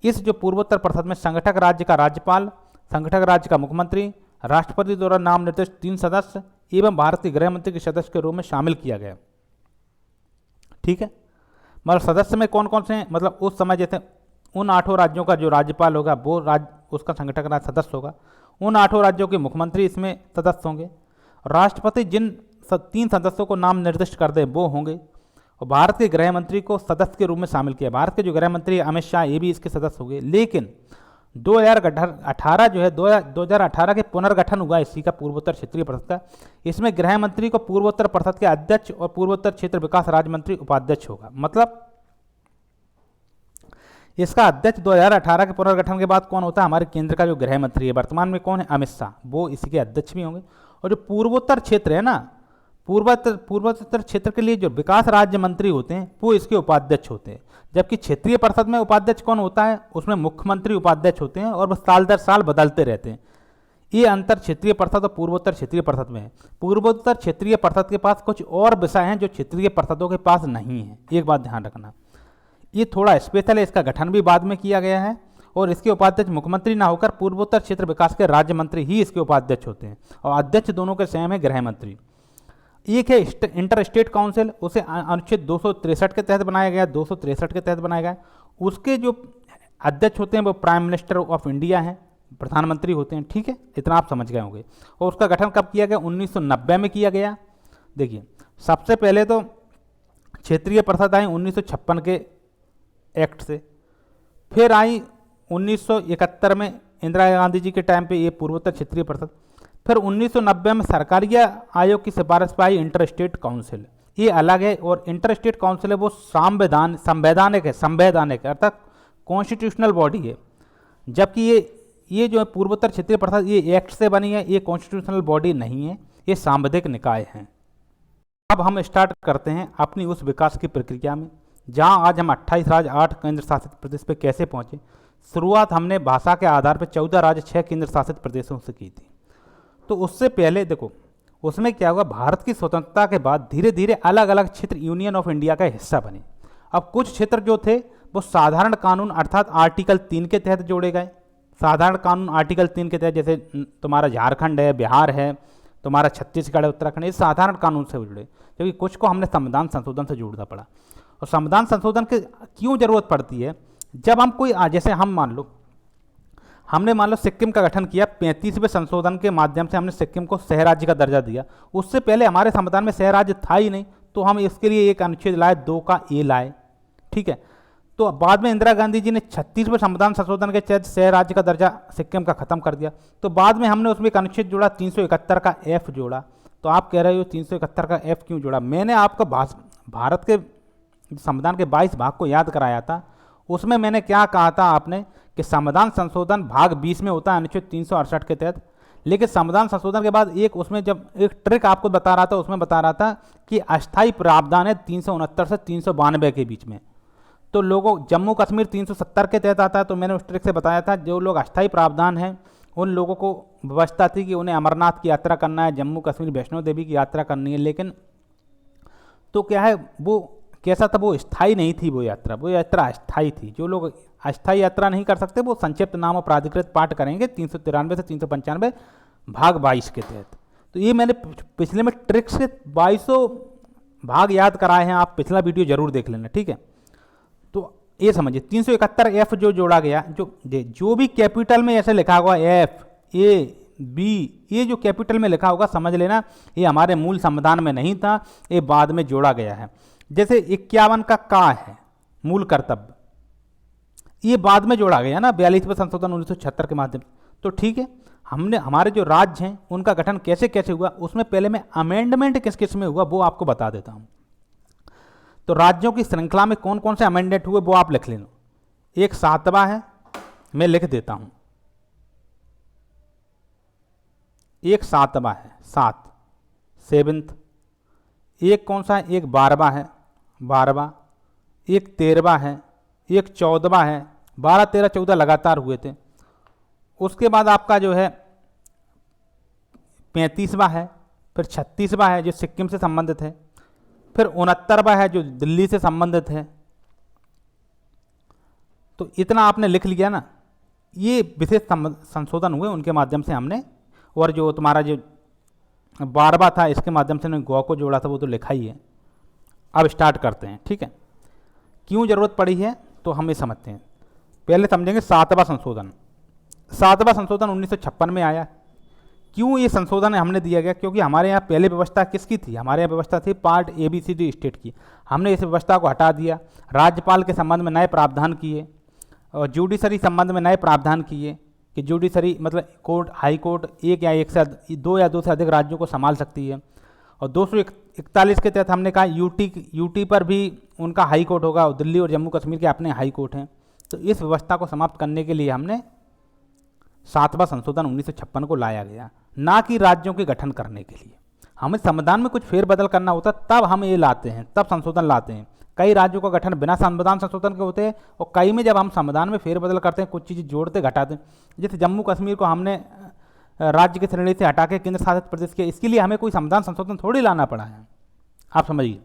S1: इस जो पूर्वोत्तर परिषद में संगठक राज्य का राज्यपाल, संगठक राज्य का मुख्यमंत्री, राष्ट्रपति द्वारा नाम निर्दिष्ट 3 सदस्य एवं भारत के गृह मंत्री के सदस्य के रूप में शामिल किया गया, ठीक है। मतलब सदस्य में कौन कौन से हैं? मतलब उस समय जैसे उन 8 राज्यों का जो राज्यपाल होगा वो उसका संगठक राज्य सदस्य होगा। उन 8 राज्यों के मुख्यमंत्री इसमें सदस्य होंगे। राष्ट्रपति जिन 3 सदस्यों को नाम निर्दिष्ट कर दे वो होंगे। और भारत के गृह मंत्री को सदस्य के रूप में शामिल किया। भारत के जो गृह मंत्री अमित शाह ये भी इसके सदस्य होंगे। लेकिन 2018 जो है 2018 के पुनर्गठन हुआ इसी का पूर्वोत्तर क्षेत्रीय परिषद का। इसमें गृह मंत्री को पूर्वोत्तर परिषद के अध्यक्ष और पूर्वोत्तर क्षेत्र विकास राज्य मंत्री उपाध्यक्ष होगा। मतलब इसका अध्यक्ष 2018 के पुनर्गठन के बाद कौन होता है? हमारे केंद्र का जो गृह मंत्री है वर्तमान में कौन है? अमित शाह, वो इसके अध्यक्ष भी होंगे। और जो पूर्वोत्तर क्षेत्र है ना, पूर्वोत्तर क्षेत्र के लिए जो विकास राज्य मंत्री होते हैं वो इसके उपाध्यक्ष होते हैं। जबकि क्षेत्रीय परिषद में उपाध्यक्ष कौन होता है? उसमें मुख्यमंत्री उपाध्यक्ष होते हैं और वह साल दर साल बदलते रहते हैं। ये अंतर क्षेत्रीय परिषद और पूर्वोत्तर क्षेत्रीय परिषद में है। पूर्वोत्तर क्षेत्रीय परिषद के पास कुछ और विषय हैं जो क्षेत्रीय परिषदों के पास नहीं है, एक बात ध्यान रखना। ये थोड़ा स्पेशल है, इसका गठन भी बाद में किया गया है और इसके उपाध्यक्ष मुख्यमंत्री ना होकर पूर्वोत्तर क्षेत्र विकास के राज्य मंत्री ही इसके उपाध्यक्ष होते हैं और अध्यक्ष दोनों के सेम है गृह मंत्री। एक है इंटर स्टेट काउंसिल, उसे अनुच्छेद 263 के तहत बनाया गया, 263 के तहत बनाया गया। उसके जो अध्यक्ष होते हैं वो प्राइम मिनिस्टर ऑफ इंडिया हैं, प्रधानमंत्री होते हैं, ठीक है, इतना आप समझ गए होंगे। और उसका गठन कब किया गया? 1990 में किया गया। देखिए सबसे पहले तो क्षेत्रीय परिषद आई 1956 के एक्ट से, फिर आई 1971 में इंदिरा गांधी जी के टाइम पे ये पूर्वोत्तर क्षेत्रीय परिषद। फिर 1990 में सरकारी आयोग की सिफारिश पर आई इंटर स्टेट काउंसिल, ये अलग है, और इंटर स्टेट काउंसिल है वो संवैधानिक है अर्थात कॉन्स्टिट्यूशनल बॉडी है, जबकि ये जो है पूर्वोत्तर क्षेत्रीय परिषद ये एक्ट से बनी है, ये कॉन्स्टिट्यूशनल बॉडी नहीं है, ये सांविधिक निकाय हैं। अब हम स्टार्ट करते हैं अपनी उस विकास की प्रक्रिया में जहां आज हम 28 राज्य 8 केंद्र शासित प्रदेश पे कैसे पहुंचे। शुरुआत हमने भाषा के आधार पर 14 राज्य 6 केंद्र शासित प्रदेशों से की थी। तो उससे पहले देखो उसमें क्या हुआ, भारत की स्वतंत्रता के बाद धीरे धीरे अलग अलग क्षेत्र यूनियन ऑफ इंडिया का हिस्सा बने। अब कुछ क्षेत्र जो थे वो साधारण कानून अर्थात आर्टिकल 3 के तहत जोड़े गए। साधारण कानून आर्टिकल 3 के तहत, जैसे तुम्हारा झारखंड है, बिहार है, तुम्हारा छत्तीसगढ़ है, उत्तराखंड, ये साधारण कानून से जुड़े, क्योंकि कुछ को हमने संविधान संशोधन से जोड़ना पड़ा। और संविधान संशोधन की क्यों जरूरत पड़ती है, जब हम कोई जैसे हमने मान लो सिक्किम का गठन किया, 35वें संशोधन के माध्यम से हमने सिक्किम को शहर राज्य का दर्जा दिया। उससे पहले हमारे संविधान में शहर राज्य था ही नहीं, तो हम इसके लिए एक अनुच्छेद लाए, 2 का ए लाए, ठीक है। तो बाद में इंदिरा गांधी जी ने 36वें संविधान संशोधन के तहत शहर राज्य का दर्जा सिक्किम का खत्म कर दिया। तो बाद में हमने उसमें एक अनुच्छेद जोड़ा, 371 का एफ जोड़ा। तो आप कह रहे हो 371 का एफ क्यों जोड़ा? मैंने आपको भारत के संविधान के 22 भाग को याद कराया था। उसमें मैंने क्या कहा था आपने कि संविधान संशोधन भाग 20 में होता है अनुच्छेद 368 के तहत, लेकिन संविधान संशोधन के बाद एक उसमें जब एक ट्रिक आपको बता रहा था, उसमें बता रहा था कि अस्थायी प्रावधान है 369 से 392 के बीच में। तो लोगों जम्मू कश्मीर 370 के तहत आता है, तो मैंने उस ट्रिक से बताया था जो लोग अस्थायी प्रावधान हैं उन लोगों को व्यवस्था थी कि उन्हें अमरनाथ की यात्रा करना है, जम्मू कश्मीर वैष्णो देवी की यात्रा करनी है, लेकिन तो क्या है वो कैसा था, वो स्थायी नहीं थी, वो यात्रा अस्थायी थी। जो लोग अस्थायी यात्रा नहीं कर सकते वो संक्षिप्त नाम और प्राधिकृत पाठ करेंगे 393 से 395 भाग 22 के तहत। तो ये मैंने पिछले में ट्रिक से 2200 भाग याद कराए हैं, आप पिछला वीडियो जरूर देख लेना, ठीक है। तो ये समझिए 371 एफ जो जोड़ा गया, जो भी कैपिटल में ऐसे लिखा होगा एफ ए बी, ये जो कैपिटल में लिखा होगा समझ लेना ये हमारे मूल संविधान में नहीं था, ये बाद में जोड़ा गया है। जैसे 51 का है मूल कर्तव्य, ये बाद में जोड़ा गया ना 42वें संशोधन 1976 के माध्यम से। तो ठीक है, हमारे जो राज्य हैं उनका गठन कैसे कैसे हुआ, उसमें पहले मैं अमेंडमेंट किस किस में हुआ वो आपको बता देता हूं। तो राज्यों की श्रृंखला में कौन कौन से अमेंडमेंट हुए वो आप लिख लेना। एक 7वां है, मैं लिख देता हूं, एक 7वां है, 7th। एक कौन सा है, एक 12वां है, 12वां। एक 13वां है, एक 14वां है, 12 13 14 लगातार हुए थे। उसके बाद आपका जो है 35वां है, फिर 36वां है जो सिक्किम से संबंधित है, फिर 69वां है जो दिल्ली से संबंधित है। तो इतना आपने लिख लिया ना, ये विशेष संशोधन हुए उनके माध्यम से हमने, और जो तुम्हारा जो 12वां था इसके माध्यम से हमने गौ को जोड़ा था वो तो लिखा ही है। अब स्टार्ट करते हैं, ठीक है। क्यों जरूरत पड़ी है तो हम ये समझते हैं। पहले समझेंगे 7वां संशोधन। 7वां संशोधन 1956 में आया। क्यों ये संशोधन हमने दिया गया? क्योंकि हमारे यहाँ पहले व्यवस्था किसकी थी? हमारे यहाँ व्यवस्था थी पार्ट ABCD स्टेट की। हमने इस व्यवस्था को हटा दिया, राज्यपाल के संबंध में नए प्रावधान किए, और जुडिशरी संबंध में नए प्रावधान किए कि जुडिशरी मतलब कोर्ट, हाई कोर्ट एक या दो से अधिक राज्यों को संभाल सकती है। और 241 के तहत हमने कहा यूटी पर भी उनका हाई कोर्ट होगा, और दिल्ली और जम्मू कश्मीर के अपने हाई कोर्ट हैं। तो इस व्यवस्था को समाप्त करने के लिए हमने 7वां संशोधन 1956 को लाया गया, ना कि राज्यों के गठन करने के लिए। हमें संविधान में कुछ फेरबदल करना होता तब हम ये लाते हैं, तब संशोधन लाते हैं। कई राज्यों का गठन बिना संविधान संशोधन के होते हैं, और कई में जब हम संविधान में फेरबदल करते हैं, कुछ चीज़ें जोड़ते घटाते हैं। जैसे जम्मू कश्मीर को हमने राज्य की श्रेणी से हटा के केंद्र शासित प्रदेश के, इसके लिए हमें कोई संविधान संशोधन थोड़ी लाना पड़ा है, आप समझिए।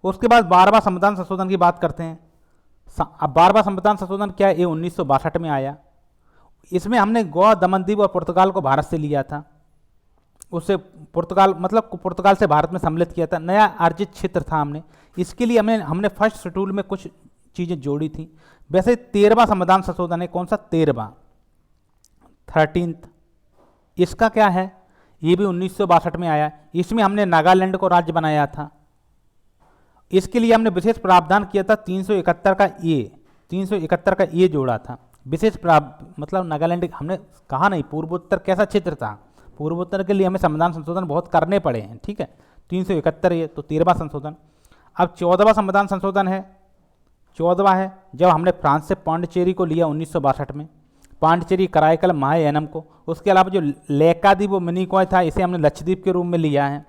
S1: उसके बाद 12वां संविधान संशोधन की बात करते हैं। अब 12वां संविधान संशोधन क्या है? ये 1962 में आया। इसमें हमने गोवा, दमनदीव और पुर्तगाल को भारत से लिया था। उससे पुर्तगाल से भारत में सम्मिलित किया था, नया अर्जित क्षेत्र था हमने। इसके लिए हमने फर्स्ट शेड्यूल में कुछ चीज़ें जोड़ी थी। वैसे 13वां संविधान संशोधन है। कौन सा? 13th। इसका क्या है? ये भी 1962 में आया। इसमें हमने नागालैंड को राज्य बनाया था। इसके लिए हमने विशेष प्रावधान किया था 371 का ये जोड़ा था। विशेष मतलब नागालैंड हमने कहा नहीं, पूर्वोत्तर कैसा क्षेत्र था? पूर्वोत्तर के लिए हमें संविधान संशोधन बहुत करने पड़े हैं, ठीक है। 371 ये तो 13वां संशोधन। अब 14वां संविधान संशोधन है, 14वां है जब हमने फ्रांस से पांडिचेरी को लिया 1962 में, पांडिचेरी कराईकल महायानम को। उसके अलावा जो लेकाद्वीप वो मिनिकॉय था, इसे हमने लक्षद्वीप के रूप में लिया है।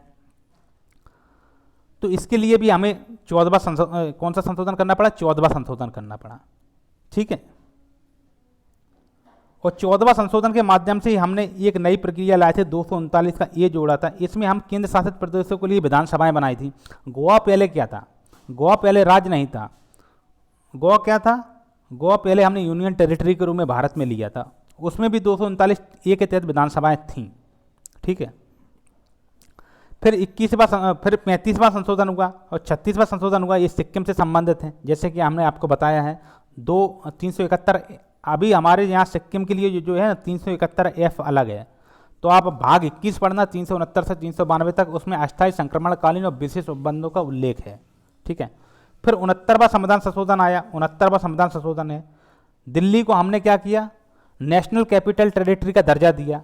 S1: तो इसके लिए भी हमें 14वां कौन सा संशोधन करना पड़ा? 14वां संशोधन करना पड़ा, ठीक है। और 14वां संशोधन के माध्यम से ही हमने एक नई प्रक्रिया लाए थे, 239 का ये जोड़ा था। इसमें हम केंद्र शासित प्रदेशों के लिए विधानसभाएं बनाई थी। गोवा पहले क्या था? गोवा पहले राज्य नहीं था। गोवा क्या था? गोवा पहले हमने यूनियन टेरिटरी के रूप में भारत में लिया था। उसमें भी 239 ए के तहत विधानसभाएं थीं, ठीक है। फिर 35वां संशोधन हुआ और 36वां संशोधन हुआ। ये सिक्किम से संबंधित है, जैसे कि हमने आपको बताया है। 371 अभी हमारे यहाँ सिक्किम के लिए जो है ना 371F अलग है। तो आप भाग 21 पढ़ना 369 से 392 तक, उसमें अस्थायी संक्रमणकालीन और विशेष उपबंधों का उल्लेख है, ठीक है। फिर 69वां संविधान संशोधन आया। 69वां संविधान संशोधन है, दिल्ली को हमने क्या किया? नेशनल कैपिटल टेरिटरी का दर्जा दिया,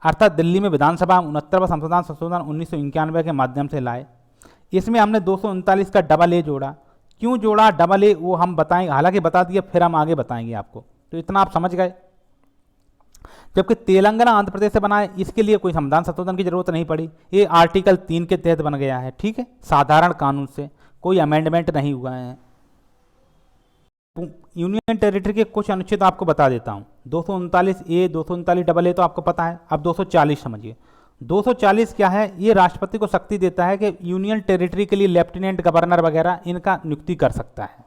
S1: अर्थात दिल्ली में विधानसभा। 69वां संविधान संशोधन 1991 के माध्यम से लाए। इसमें हमने 239 का डबल ए जोड़ा। क्यों जोड़ा डबल ए वो हम बताएंगे, हालांकि बता दिया, फिर हम आगे बताएंगे आपको। तो इतना आप समझ गए। जबकि तेलंगाना आंध्र प्रदेश से बनाए, इसके लिए कोई संविधान संशोधन की जरूरत नहीं पड़ी। ये आर्टिकल 3 के तहत बन गया है, ठीक है, साधारण कानून से, कोई अमेंडमेंट नहीं हुआ है। यूनियन टेरिटरी के कुछ अनुच्छेद आपको बता देता हूँ। 239 ए, 239 डबल ए तो आपको पता है। अब 240 समझिए। 240 क्या है? ये राष्ट्रपति को शक्ति देता है कि यूनियन टेरिटरी के लिए लेफ्टिनेंट गवर्नर वगैरह इनका नियुक्ति कर सकता है।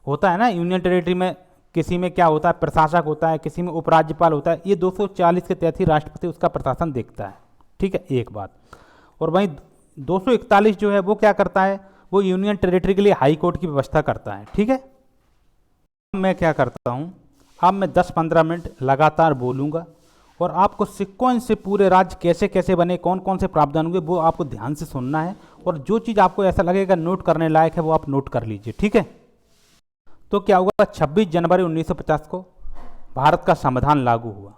S1: होता है ना यूनियन टेरिटरी में, किसी में क्या होता है? प्रशासक होता है, किसी में उपराज्यपाल होता है। ये 240 के तहत ही राष्ट्रपति उसका प्रशासन देखता है, ठीक है, एक बात। और वहीं 241 जो है वो क्या करता है? वो यूनियन टेरिटरी के लिए हाई कोर्ट की व्यवस्था करता है, ठीक है। मैं क्या करता हूँ, अब मैं 10-15 मिनट लगातार बोलूँगा और आपको सिक्वेंस से पूरे राज्य कैसे कैसे बने, कौन कौन से प्रावधान हुए, वो आपको ध्यान से सुनना है। और जो चीज़ आपको ऐसा लगेगा नोट करने लायक है वो आप नोट कर लीजिए, ठीक है। तो क्या हुआ? 26 जनवरी 1950 को भारत का संविधान लागू हुआ।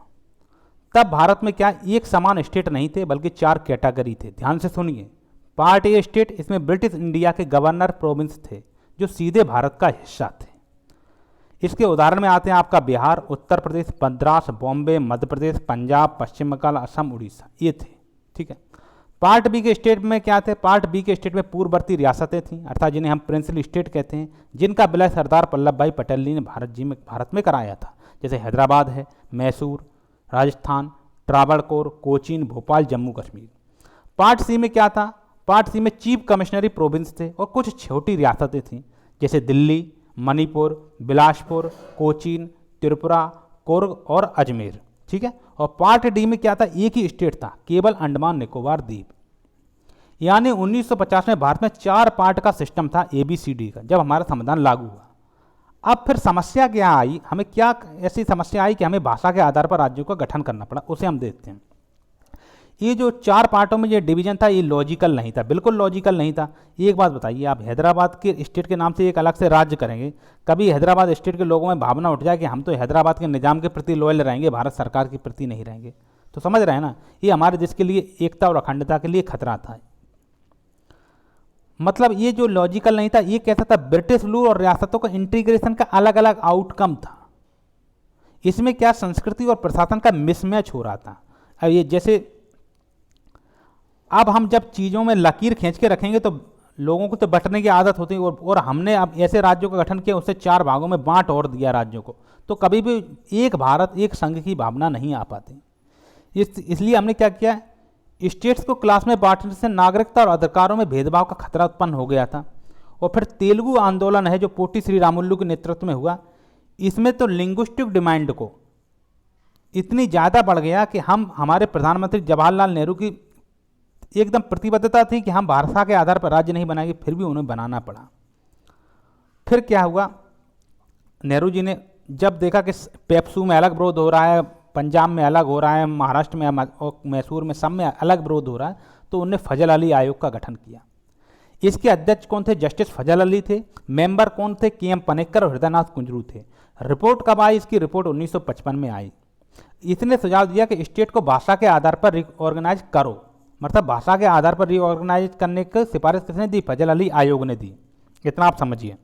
S1: तब भारत में क्या एक समान स्टेट नहीं थे, बल्कि 4 कैटेगरी थे। ध्यान से सुनिए। पार्ट ए स्टेट, इसमें ब्रिटिश इंडिया के गवर्नर प्रोविंस थे जो सीधे भारत का हिस्सा थे। इसके उदाहरण में आते हैं आपका बिहार, उत्तर प्रदेश, मद्रास, बॉम्बे, मध्य प्रदेश, पंजाब, पश्चिम बंगाल, असम, उड़ीसा, ये थे, ठीक है। पार्ट बी के स्टेट में क्या थे? पार्ट बी के स्टेट में पूर्ववर्ती रियासतें थीं, अर्थात जिन्हें हम प्रिंसली स्टेट कहते हैं, जिनका विलय सरदार वल्लभ भाई पटेल जी ने भारत में कराया था। जैसे हैदराबाद है, मैसूर, राजस्थान, ट्रावणकोर, कोचीन, भोपाल, जम्मू कश्मीर। पार्ट सी में क्या था? पार्ट सी में चीफ कमिश्नरी प्रोविंस थे और कुछ छोटी रियासतें थीं, जैसे दिल्ली, मणिपुर, बिलासपुर, कोचीन, त्रिपुरा, कुर्ग और अजमेर, ठीक है। और पार्ट डी में क्या था? एक ही स्टेट था, केवल अंडमान निकोबार द्वीप। यानी 1950 में भारत में 4 पार्ट का सिस्टम था, ABCD का, जब हमारा संविधान लागू हुआ। अब फिर समस्या क्या आई? हमें क्या ऐसी समस्या आई कि हमें भाषा के आधार पर राज्यों का गठन करना पड़ा, उसे हम देखते हैं। ये जो 4 पार्टों में ये डिवीजन था, ये लॉजिकल नहीं था, बिल्कुल लॉजिकल नहीं था। एक बात बताइए, आप हैदराबाद के स्टेट के नाम से एक अलग से राज्य करेंगे, कभी हैदराबाद स्टेट के लोगों में भावना उठ जाए कि हम तो हैदराबाद के निजाम के प्रति लॉयल रहेंगे, भारत सरकार के प्रति नहीं रहेंगे? तो समझ रहे हैं ना, ये हमारे देश के लिए एकता और अखंडता के लिए खतरा था। मतलब ये जो लॉजिकल नहीं था, ये कैसा था? ब्रिटिश रूल और रियासतों का इंटीग्रेशन का अलग अलग आउटकम था। इसमें क्या संस्कृति और प्रशासन का मिसमैच हो रहा था। अब ये जैसे अब हम जब चीज़ों में लकीर खींच के रखेंगे तो लोगों को तो बंटने की आदत होती है, और हमने अब ऐसे राज्यों का गठन किया, उससे 4 भागों में बांट और दिया राज्यों को, तो कभी भी एक भारत एक संघ की भावना नहीं आ पाती। इसलिए हमने क्या किया, स्टेट्स को क्लास में बांटने से नागरिकता और अधिकारों में भेदभाव का खतरा उत्पन्न हो गया था। और फिर तेलुगु आंदोलन है जो पोटी श्रीरामुलु के नेतृत्व में हुआ, इसमें तो लिंग्विस्टिक डिमांड को इतनी ज़्यादा बढ़ गया कि हमारे प्रधानमंत्री जवाहरलाल नेहरू की एकदम प्रतिबद्धता थी कि हम भाषा के आधार पर राज्य नहीं बनाएंगे, फिर भी उन्हें बनाना पड़ा। फिर क्या हुआ, नेहरू जी ने जब देखा कि पेप्सू में अलग विरोध हो रहा है, पंजाब में अलग हो रहा है, महाराष्ट्र में और मैसूर में, सब में अलग विरोध हो रहा है, तो उन्होंने फजल अली आयोग का गठन किया। इसके अध्यक्ष कौन थे? जस्टिस फजल अली थे। मेंबर कौन थे? KM पनेक्कर और हृदयनाथ कुंजरू थे। रिपोर्ट कब आई? इसकी रिपोर्ट 1955 में आई।
S2: इसने सुझाव दिया कि स्टेट को भाषा के आधार पर रिऑर्गेनाइज करो, मतलब भाषा के आधार पर रिऑर्गेनाइज करने की सिफारिश किसने दी? फजल अली आयोग ने दी। इतना आप समझिए।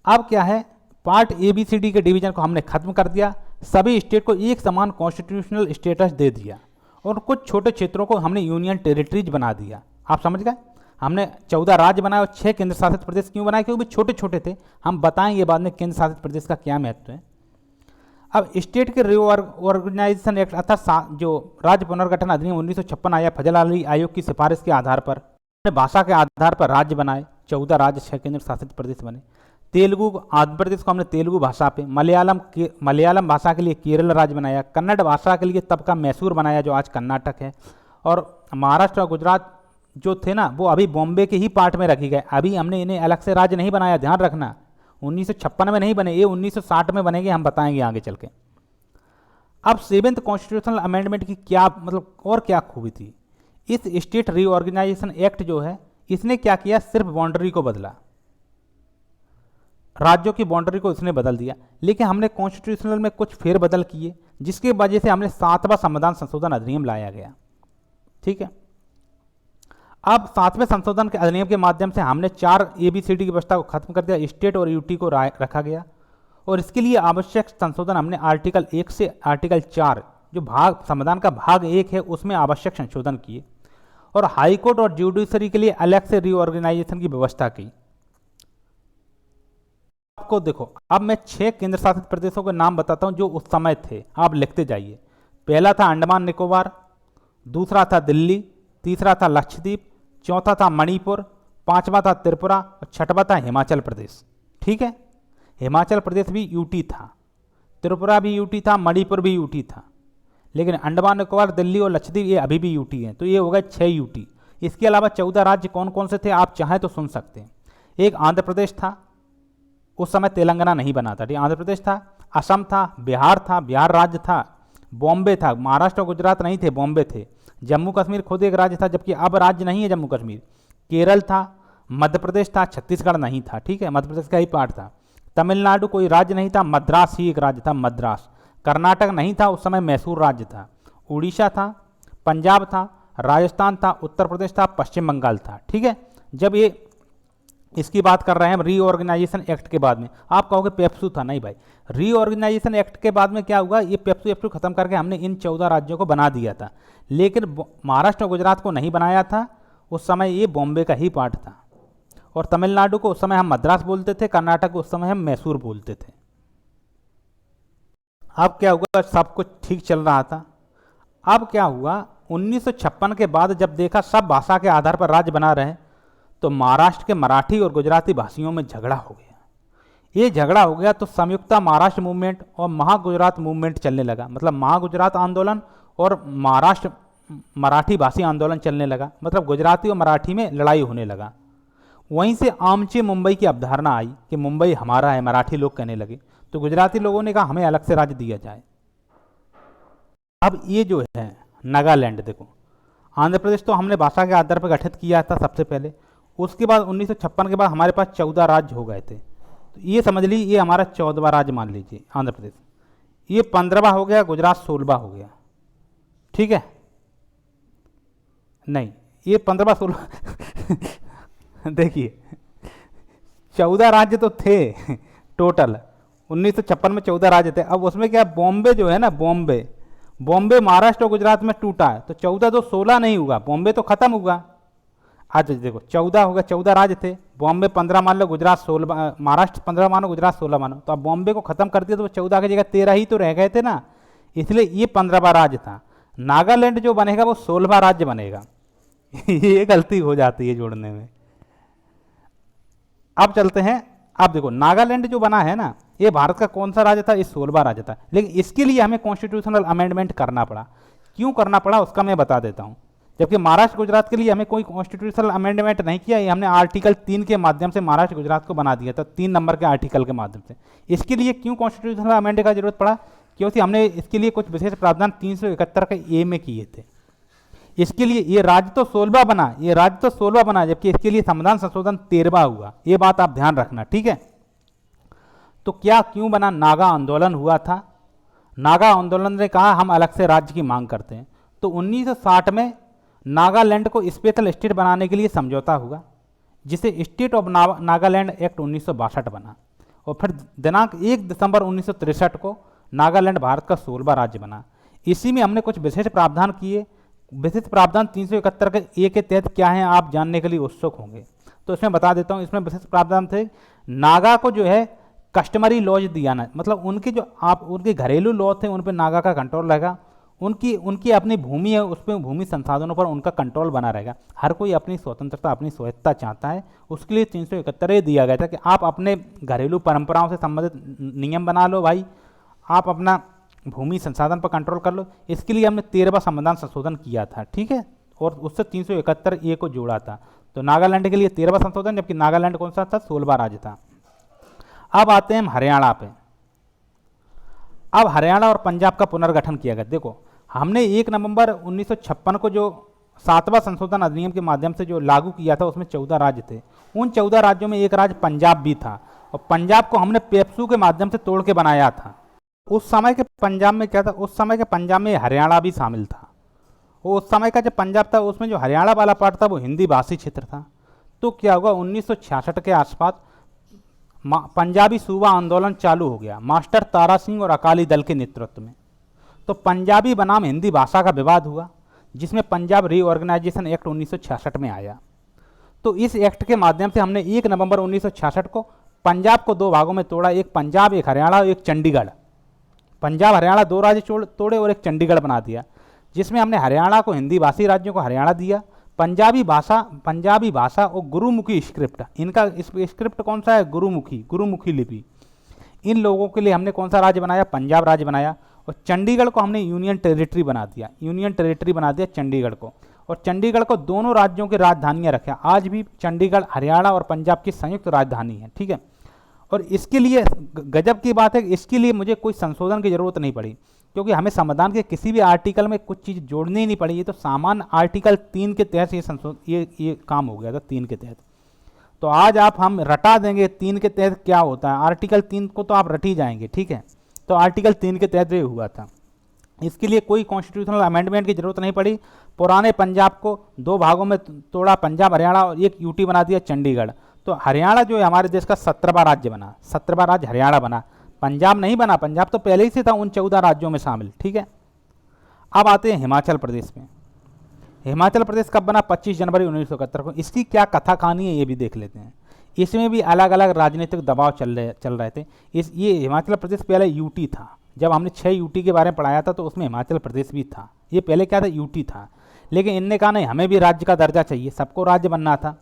S2: अब क्या है, पार्ट ABCD के डिवीजन को हमने खत्म कर दिया, सभी स्टेट को एक समान कॉन्स्टिट्यूशनल स्टेटस दे दिया और कुछ छोटे क्षेत्रों को हमने यूनियन टेरिटरीज बना दिया। आप समझ गए? हमने 14 राज्य बनाए और 6 केंद्र शासित प्रदेश क्यों बनाए? क्योंकि छोटे छोटे थे। हम बताएंगे बाद में केंद्र शासित प्रदेश का क्या महत्व है। अब स्टेट के रिऑर्गेनाइजेशन एक्ट अर्थात जो राज्य पुनर्गठन अधिनियम 1956 आया फजल अली आयोग की सिफारिश के आधार पर, भाषा के आधार पर राज्य बनाए, 14 राज्य 6 केंद्र शासित प्रदेश बने। तेलुगु आंध्र प्रदेश को हमने तेलुगु भाषा पे, मलयालम भाषा के लिए केरल राज्य बनाया, कन्नड़ भाषा के लिए तब का मैसूर बनाया जो आज कर्नाटक है, और महाराष्ट्र और गुजरात जो थे ना वो अभी बॉम्बे के ही पार्ट में रखी गए। अभी हमने इन्हें अलग से राज्य नहीं बनाया, ध्यान रखना। 1956 में नहीं बने, ये 1960 में बनेंगे, हम बताएंगे आगे चल के। अब 7th कॉन्स्टिट्यूशनल अमेंडमेंट की क्या मतलब और क्या खूबी थी? इस स्टेट रीऑर्गेनाइजेशन एक्ट जो है इसने क्या किया? सिर्फ बाउंड्री को बदला, राज्यों की बाउंड्री को इसने बदल दिया, लेकिन हमने कॉन्स्टिट्यूशनल में कुछ फेरबदल किए जिसकी वजह से हमने 7वां संविधान संशोधन अधिनियम लाया गया। ठीक है, अब 7वें संशोधन के अधिनियम के माध्यम से हमने 4 ABCD की व्यवस्था को खत्म कर दिया, स्टेट और यूटी को रखा गया, और इसके लिए आवश्यक संशोधन हमने आर्टिकल 1 से आर्टिकल 4 जो भाग संविधान का भाग 1 है उसमें आवश्यक संशोधन किए, और हाईकोर्ट और जुडिशरी के लिए अलग से रीऑर्गेनाइजेशन की व्यवस्था की। आपको देखो, अब मैं 6 केंद्र शासित प्रदेशों के नाम बताता हूं जो उस समय थे, आप लिखते जाइए। पहला था अंडमान निकोबार, दूसरा था दिल्ली, तीसरा था लक्षद्वीप, चौथा था मणिपुर, 5वां था त्रिपुरा और 6वां था हिमाचल प्रदेश। ठीक है, हिमाचल प्रदेश भी यूटी था, त्रिपुरा भी यूटी था, मणिपुर भी यूटी था, लेकिन अंडमान निकोबार, दिल्ली और लक्षद्वीप ये अभी भी यूटी हैं, तो ये हो गए 6 यूटी। इसके अलावा 14 राज्य कौन कौन से थे आप चाहें तो सुन सकते हैं। एक आंध्र प्रदेश था, उस समय तेलंगाना नहीं बना था, आंध्र प्रदेश था, असम था, बिहार था, बिहार राज्य था, बॉम्बे था, महाराष्ट्र और गुजरात नहीं थे, बॉम्बे थे, जम्मू कश्मीर खुद एक राज्य था जबकि अब राज्य नहीं है जम्मू कश्मीर, केरल था, मध्य प्रदेश था, छत्तीसगढ़ नहीं था, ठीक है, मध्य प्रदेश का ही पार्ट था, तमिलनाडु कोई राज्य नहीं था, मद्रास ही एक राज्य था, मद्रास, कर्नाटक नहीं था, उस समय मैसूर राज्य था, उड़ीसा था, पंजाब था, राजस्थान था, उत्तर प्रदेश था, पश्चिम बंगाल था। ठीक है, जब ये इसकी बात कर रहे हैं रीऑर्गेनाइजेशन एक्ट के बाद में, आप कहोगे पेप्सू था, नहीं भाई, रीऑर्गेनाइजेशन एक्ट के बाद में क्या हुआ, ये पेप्सू एप्सू खत्म करके हमने इन 14 राज्यों को बना दिया था, लेकिन महाराष्ट्र और गुजरात को नहीं बनाया था, उस समय ये बॉम्बे का ही पार्ट था, और तमिलनाडु को उस समय हम मद्रास बोलते थे, कर्नाटक को उस समय हम मैसूर बोलते थे। अब क्या हुआ, सब कुछ ठीक चल रहा था। अब क्या हुआ, 1956 के बाद जब देखा सब भाषा के आधार पर राज्य बना रहे, तो महाराष्ट्र के मराठी और गुजराती भाषियों में झगड़ा हो गया। ये झगड़ा हो गया तो संयुक्ता महाराष्ट्र मूवमेंट और महागुजरात मूवमेंट चलने लगा, मतलब महागुजरात आंदोलन और महाराष्ट्र मराठी भाषी आंदोलन चलने लगा, मतलब गुजराती और मराठी में लड़ाई होने लगा। वहीं से आमचे मुंबई की अवधारणा आई कि मुंबई हमारा है, मराठी लोग कहने लगे, तो गुजराती लोगों ने कहा हमें अलग से राज्य दिया जाए। अब ये जो है नागालैंड, देखो आंध्र प्रदेश तो हमने भाषा के आधार पर गठित किया था सबसे पहले, उसके बाद 1956 के बाद हमारे पास 14 राज्य हो गए थे, तो ये समझ लीजिए ये हमारा 14वां राज्य मान लीजिए आंध्र प्रदेश, ये 15वां हो गया, गुजरात 16वां हो गया। ठीक है, नहीं ये 15वां 16 देखिए 14 राज्य तो थे टोटल, 1956 में 14 राज्य थे। अब उसमें क्या, बॉम्बे जो है ना, बॉम्बे महाराष्ट्र और गुजरात में टूटा है, तो 14 तो 16 नहीं हुआ, बॉम्बे तो खत्म हुआ। आज देखो 14 होगा, 14 राज्य थे, बॉम्बे 15 मान लो, गुजरात 16, महाराष्ट्र 15 मानो, गुजरात 16 मानो, तो अब बॉम्बे को खत्म कर दिया तो 14 की जगह 13 ही तो रह गए थे ना, इसलिए ये 15वां राज्य था। नागालैंड जो बनेगा वो 16वां राज्य बनेगा ये गलती हो जाती है जोड़ने में। अब चलते हैं, अब देखो नागालैंड जो बना है ना, ये भारत का कौन सा राज्य था, ये 16वां राज्य था, लेकिन इसके लिए हमें कॉन्स्टिट्यूशनल अमेंडमेंट करना पड़ा। क्यों करना पड़ा उसका मैं बता देता हूँ। जबकि महाराष्ट्र गुजरात के लिए हमें कोई कॉन्स्टिट्यूशनल अमेंडमेंट नहीं किया, ये हमने आर्टिकल 3 के माध्यम से महाराष्ट्र गुजरात को बना दिया था, 3 नंबर के आर्टिकल के माध्यम से। इसके लिए क्यों कॉन्स्टिट्यूशनल अमेंडमेंट का जरूरत पड़ा, क्योंकि हमने इसके लिए कुछ विशेष प्रावधान 371 के ए में किए थे। इसके लिए ये राज्य तो 16वां बना, ये राज्य तो 16वां बना, जबकि इसके लिए संविधान संशोधन 13वां हुआ, ये बात आप ध्यान रखना। ठीक है, तो क्या क्यों बना, नागा आंदोलन हुआ था,
S1: नागा आंदोलन ने कहा हम अलग से राज्य की मांग करते हैं। तो 1960 में नागालैंड को स्पेशल स्टेट बनाने के लिए समझौता हुआ, जिसे स्टेट ऑफ नागालैंड एक्ट 1962 बना। और फिर दिनांक 1 दिसंबर 1963 को नागालैंड भारत का 16वां राज्य बना। इसी में हमने कुछ विशेष प्रावधान किए। विशेष प्रावधान 371 के ए के तहत क्या है आप जानने के लिए उत्सुक होंगे, तो इसमें बता देता हूँ। इसमें विशेष प्रावधान थे, नागा को जो है कस्टमरी लॉज दिया ना, मतलब उनके जो आप उनके घरेलू लॉ थे उन पर नागा का कंट्रोल रहेगा। उनकी अपनी भूमि है, उस पर भूमि संसाधनों पर उनका कंट्रोल बना रहेगा। हर कोई अपनी स्वतंत्रता अपनी स्वायत्तता चाहता है, उसके लिए 371 दिया गया था कि आप अपने घरेलू परंपराओं से संबंधित नियम बना लो भाई, आप अपना भूमि संसाधन पर कंट्रोल कर लो। इसके लिए हमने 13वां संविधान संशोधन किया था, ठीक है, और उससे 371 ए को जोड़ा था। तो नागालैंड के लिए 13वां संशोधन, जबकि नागालैंड कौन सा था, 16वां राज्य था। अब आते हैं हम हरियाणा पे। अब हरियाणा और पंजाब का पुनर्गठन किया गया। देखो, हमने 1 नवंबर 1956 को जो 7वां संशोधन अधिनियम के माध्यम से जो लागू किया था, उसमें 14 राज्य थे। उन 14 राज्यों में एक राज्य पंजाब भी था, और पंजाब को हमने पेप्सू के माध्यम से तोड़ के बनाया था। उस समय के पंजाब में क्या था, उस समय के पंजाब में हरियाणा भी शामिल था। वो उस समय का जो पंजाब था उसमें जो हरियाणा वाला पार्ट था वो हिंदी भाषी क्षेत्र था। तो क्या हुआ, 1966 के आसपास पंजाबी सूबा आंदोलन चालू हो गया, मास्टर तारा सिंह और अकाली दल के नेतृत्व में। तो पंजाबी बनाम हिंदी भाषा का विवाद हुआ, जिसमें पंजाब रीऑर्गेनाइजेशन एक्ट 1966 में आया। तो इस एक्ट के माध्यम से हमने 1 नवंबर 1966 को पंजाब को 2 भागों में तोड़ा, एक पंजाब, एक हरियाणा और एक चंडीगढ़। पंजाब हरियाणा 2 राज्य तोड़े और एक चंडीगढ़ बना दिया, जिसमें हमने हरियाणा को हिंदी भाषी राज्यों को हरियाणा दिया। पंजाबी भाषा और गुरुमुखी स्क्रिप्ट, इनका स्क्रिप्ट कौन सा है, गुरुमुखी लिपि, इन लोगों के लिए हमने कौन सा राज्य बनाया, पंजाब राज्य बनाया। और चंडीगढ़ को हमने यूनियन टेरिटरी बना दिया चंडीगढ़ को। और चंडीगढ़ को दोनों राज्यों की राजधानियां रखा। आज भी चंडीगढ़ हरियाणा और पंजाब की संयुक्त राजधानी है, ठीक है। और इसके लिए गजब की बात है कि इसके लिए मुझे कोई संशोधन की जरूरत नहीं पड़ी, क्योंकि हमें संविधान के किसी भी आर्टिकल में कुछ चीज़ जोड़नी ही नहीं पड़ी। ये तो सामान्य आर्टिकल 3 के तहत ये काम हो गया था, 3 के तहत। तो आज हम रटा देंगे 3 के तहत क्या होता है, आर्टिकल 3 को तो आप रट ही जाएंगे, ठीक है। तो आर्टिकल 3 के तहत ये हुआ था। इसके लिए कोई कॉन्स्टिट्यूशनल अमेंडमेंट की जरूरत नहीं पड़ी। पुराने पंजाब को 2 भागों में तोड़ा, पंजाब हरियाणा, और एक यूटी बना दिया चंडीगढ़। तो हरियाणा जो है हमारे देश का 17वां राज्य बना, 17वां राज्य हरियाणा बना, पंजाब नहीं बना। पंजाब तो पहले ही से था उन 14 राज्यों में शामिल, ठीक है। अब आते हैं हिमाचल प्रदेश में। हिमाचल प्रदेश कब बना, 25 जनवरी 1971 को। इसकी क्या कथा कहानी है ये भी देख लेते हैं। इसमें भी अलग अलग राजनीतिक दबाव चल रहे थे। ये हिमाचल प्रदेश पहले यूटी था। जब हमने 6 यूटी के बारे में पढ़ाया था तो उसमें हिमाचल प्रदेश भी था। ये पहले क्या था, यूटी था। लेकिन इनने कहा नहीं, हमें भी राज्य का दर्जा चाहिए, सबको राज्य बनना था।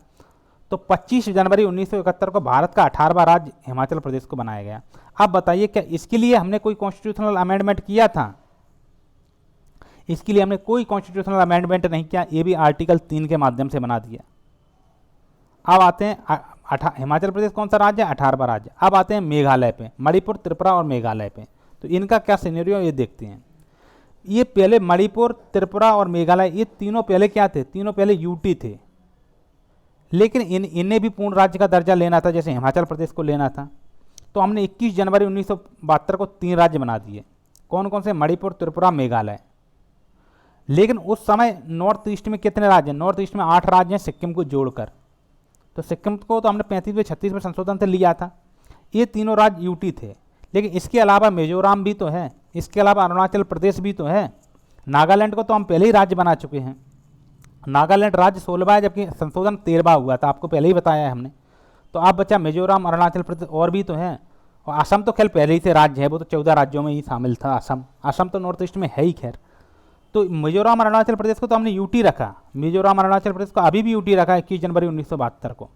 S1: तो 25 जनवरी 1971 को भारत का 18वां राज्य हिमाचल प्रदेश को बनाया गया। अब बताइए, क्या इसके लिए हमने कोई कॉन्स्टिट्यूशनल अमेंडमेंट किया था? इसके लिए हमने कोई कॉन्स्टिट्यूशनल अमेंडमेंट नहीं किया, ये भी आर्टिकल 3 के माध्यम से बना दिया। अब आते हैं हिमाचल प्रदेश कौन सा राज्य है, 18वां राज्य। अब आते हैं मेघालय पे, मणिपुर, त्रिपुरा और मेघालय पे। तो इनका क्या सिनेरियो ये देखते हैं। ये पहले मणिपुर, त्रिपुरा और मेघालय, ये तीनों पहले क्या थे, तीनों पहले यूटी थे। लेकिन इन्हें भी पूर्ण राज्य का दर्जा लेना था, जैसे हिमाचल प्रदेश को लेना था। तो हमने 21 जनवरी 1972 को 3 राज्य बना दिए। कौन कौन से, मणिपुर, त्रिपुरा, मेघालय। लेकिन उस समय नॉर्थ ईस्ट में कितने राज्य हैं, नॉर्थ ईस्ट में 8 राज्य हैं सिक्किम को जोड़कर। तो सिक्किम को तो हमने 35वें 36वें संशोधन से लिया था। ये तीनों राज्य यूटी थे। लेकिन इसके अलावा मिजोरम भी तो है, इसके अलावा अरुणाचल प्रदेश भी तो है। नागालैंड को तो हम पहले ही राज्य बना चुके हैं। नागालैंड राज्य 16वां है, जबकि संशोधन 13वां हुआ था, आपको पहले ही बताया है हमने। तो आप बचा मिजोरम, अरुणाचल प्रदेश और भी तो है। और असम तो खैर पहले ही से राज्य है, वो तो 14 राज्यों में ही शामिल था। असम तो नॉर्थ ईस्ट में है ही खैर। तो मिजोरम अरुणाचल प्रदेश को तो हमने यूटी रखा, मिजोरम अरुणाचल प्रदेश को अभी भी यूटी रखा 21 जनवरी 1972 को।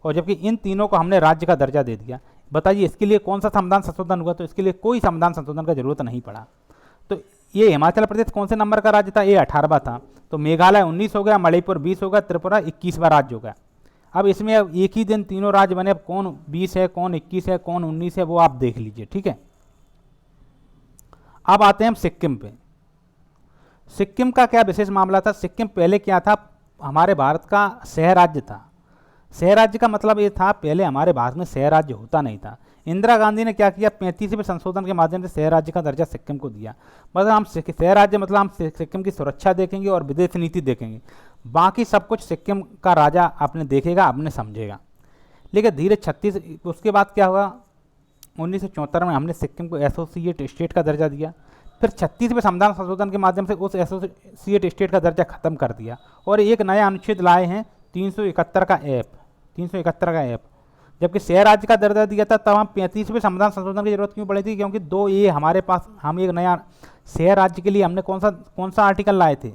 S1: और जबकि इन तीनों को हमने राज्य का दर्जा दे दिया। बताइए इसके लिए कौन सा संविधान संशोधन हुआ? तो इसके लिए कोई संविधान संशोधन का जरूरत नहीं पड़ा। तो ये हिमाचल प्रदेश कौन से नंबर का राज्य था? ये 18वां था। तो मेघालय 19 हो गया, मणिपुर 20 हो गया, त्रिपुरा 21वां राज्य हो गया। अब इसमें अब एक ही दिन तीनों राज्य बने। अब कौन 20 है, कौन 21 है, कौन 19 है, वो आप देख लीजिए, ठीक है। अब आते हैं हम सिक्किम पे। सिक्किम का क्या विशेष मामला था? सिक्किम पहले क्या था, हमारे भारत का शहर राज्य था। शहर राज्य का मतलब ये था, पहले हमारे भारत में शहर राज्य होता नहीं था।
S2: इंदिरा गांधी ने क्या किया, 35वें संशोधन के माध्यम से शहर राज्य का दर्जा सिक्किम को दिया। मतलब हम शहर राज्य मतलब हम सिक्किम की सुरक्षा देखेंगे और विदेश नीति देखेंगे, बाकी सब कुछ सिक्किम का राजा अपने देखेगा, अपने समझेगा। लेकिन धीरे 36 उसके बाद क्या हुआ, 1974 में हमने सिक्किम को एसोसिएट स्टेट का दर्जा दिया। फिर 36वें संविधान संशोधन के माध्यम से उस एसोसिएट स्टेट का दर्जा खत्म कर दिया और एक नया अनुच्छेद लाए हैं 371 का ऐप, 371 का ऐप। जबकि शहर राज्य का दर्जा दिया था तब हम 35वें संविधान संशोधन की जरूरत क्यों पड़ी थी, क्योंकि 2A हमारे पास, हम एक नया शहर राज्य के लिए हमने कौन सा आर्टिकल लाए थे।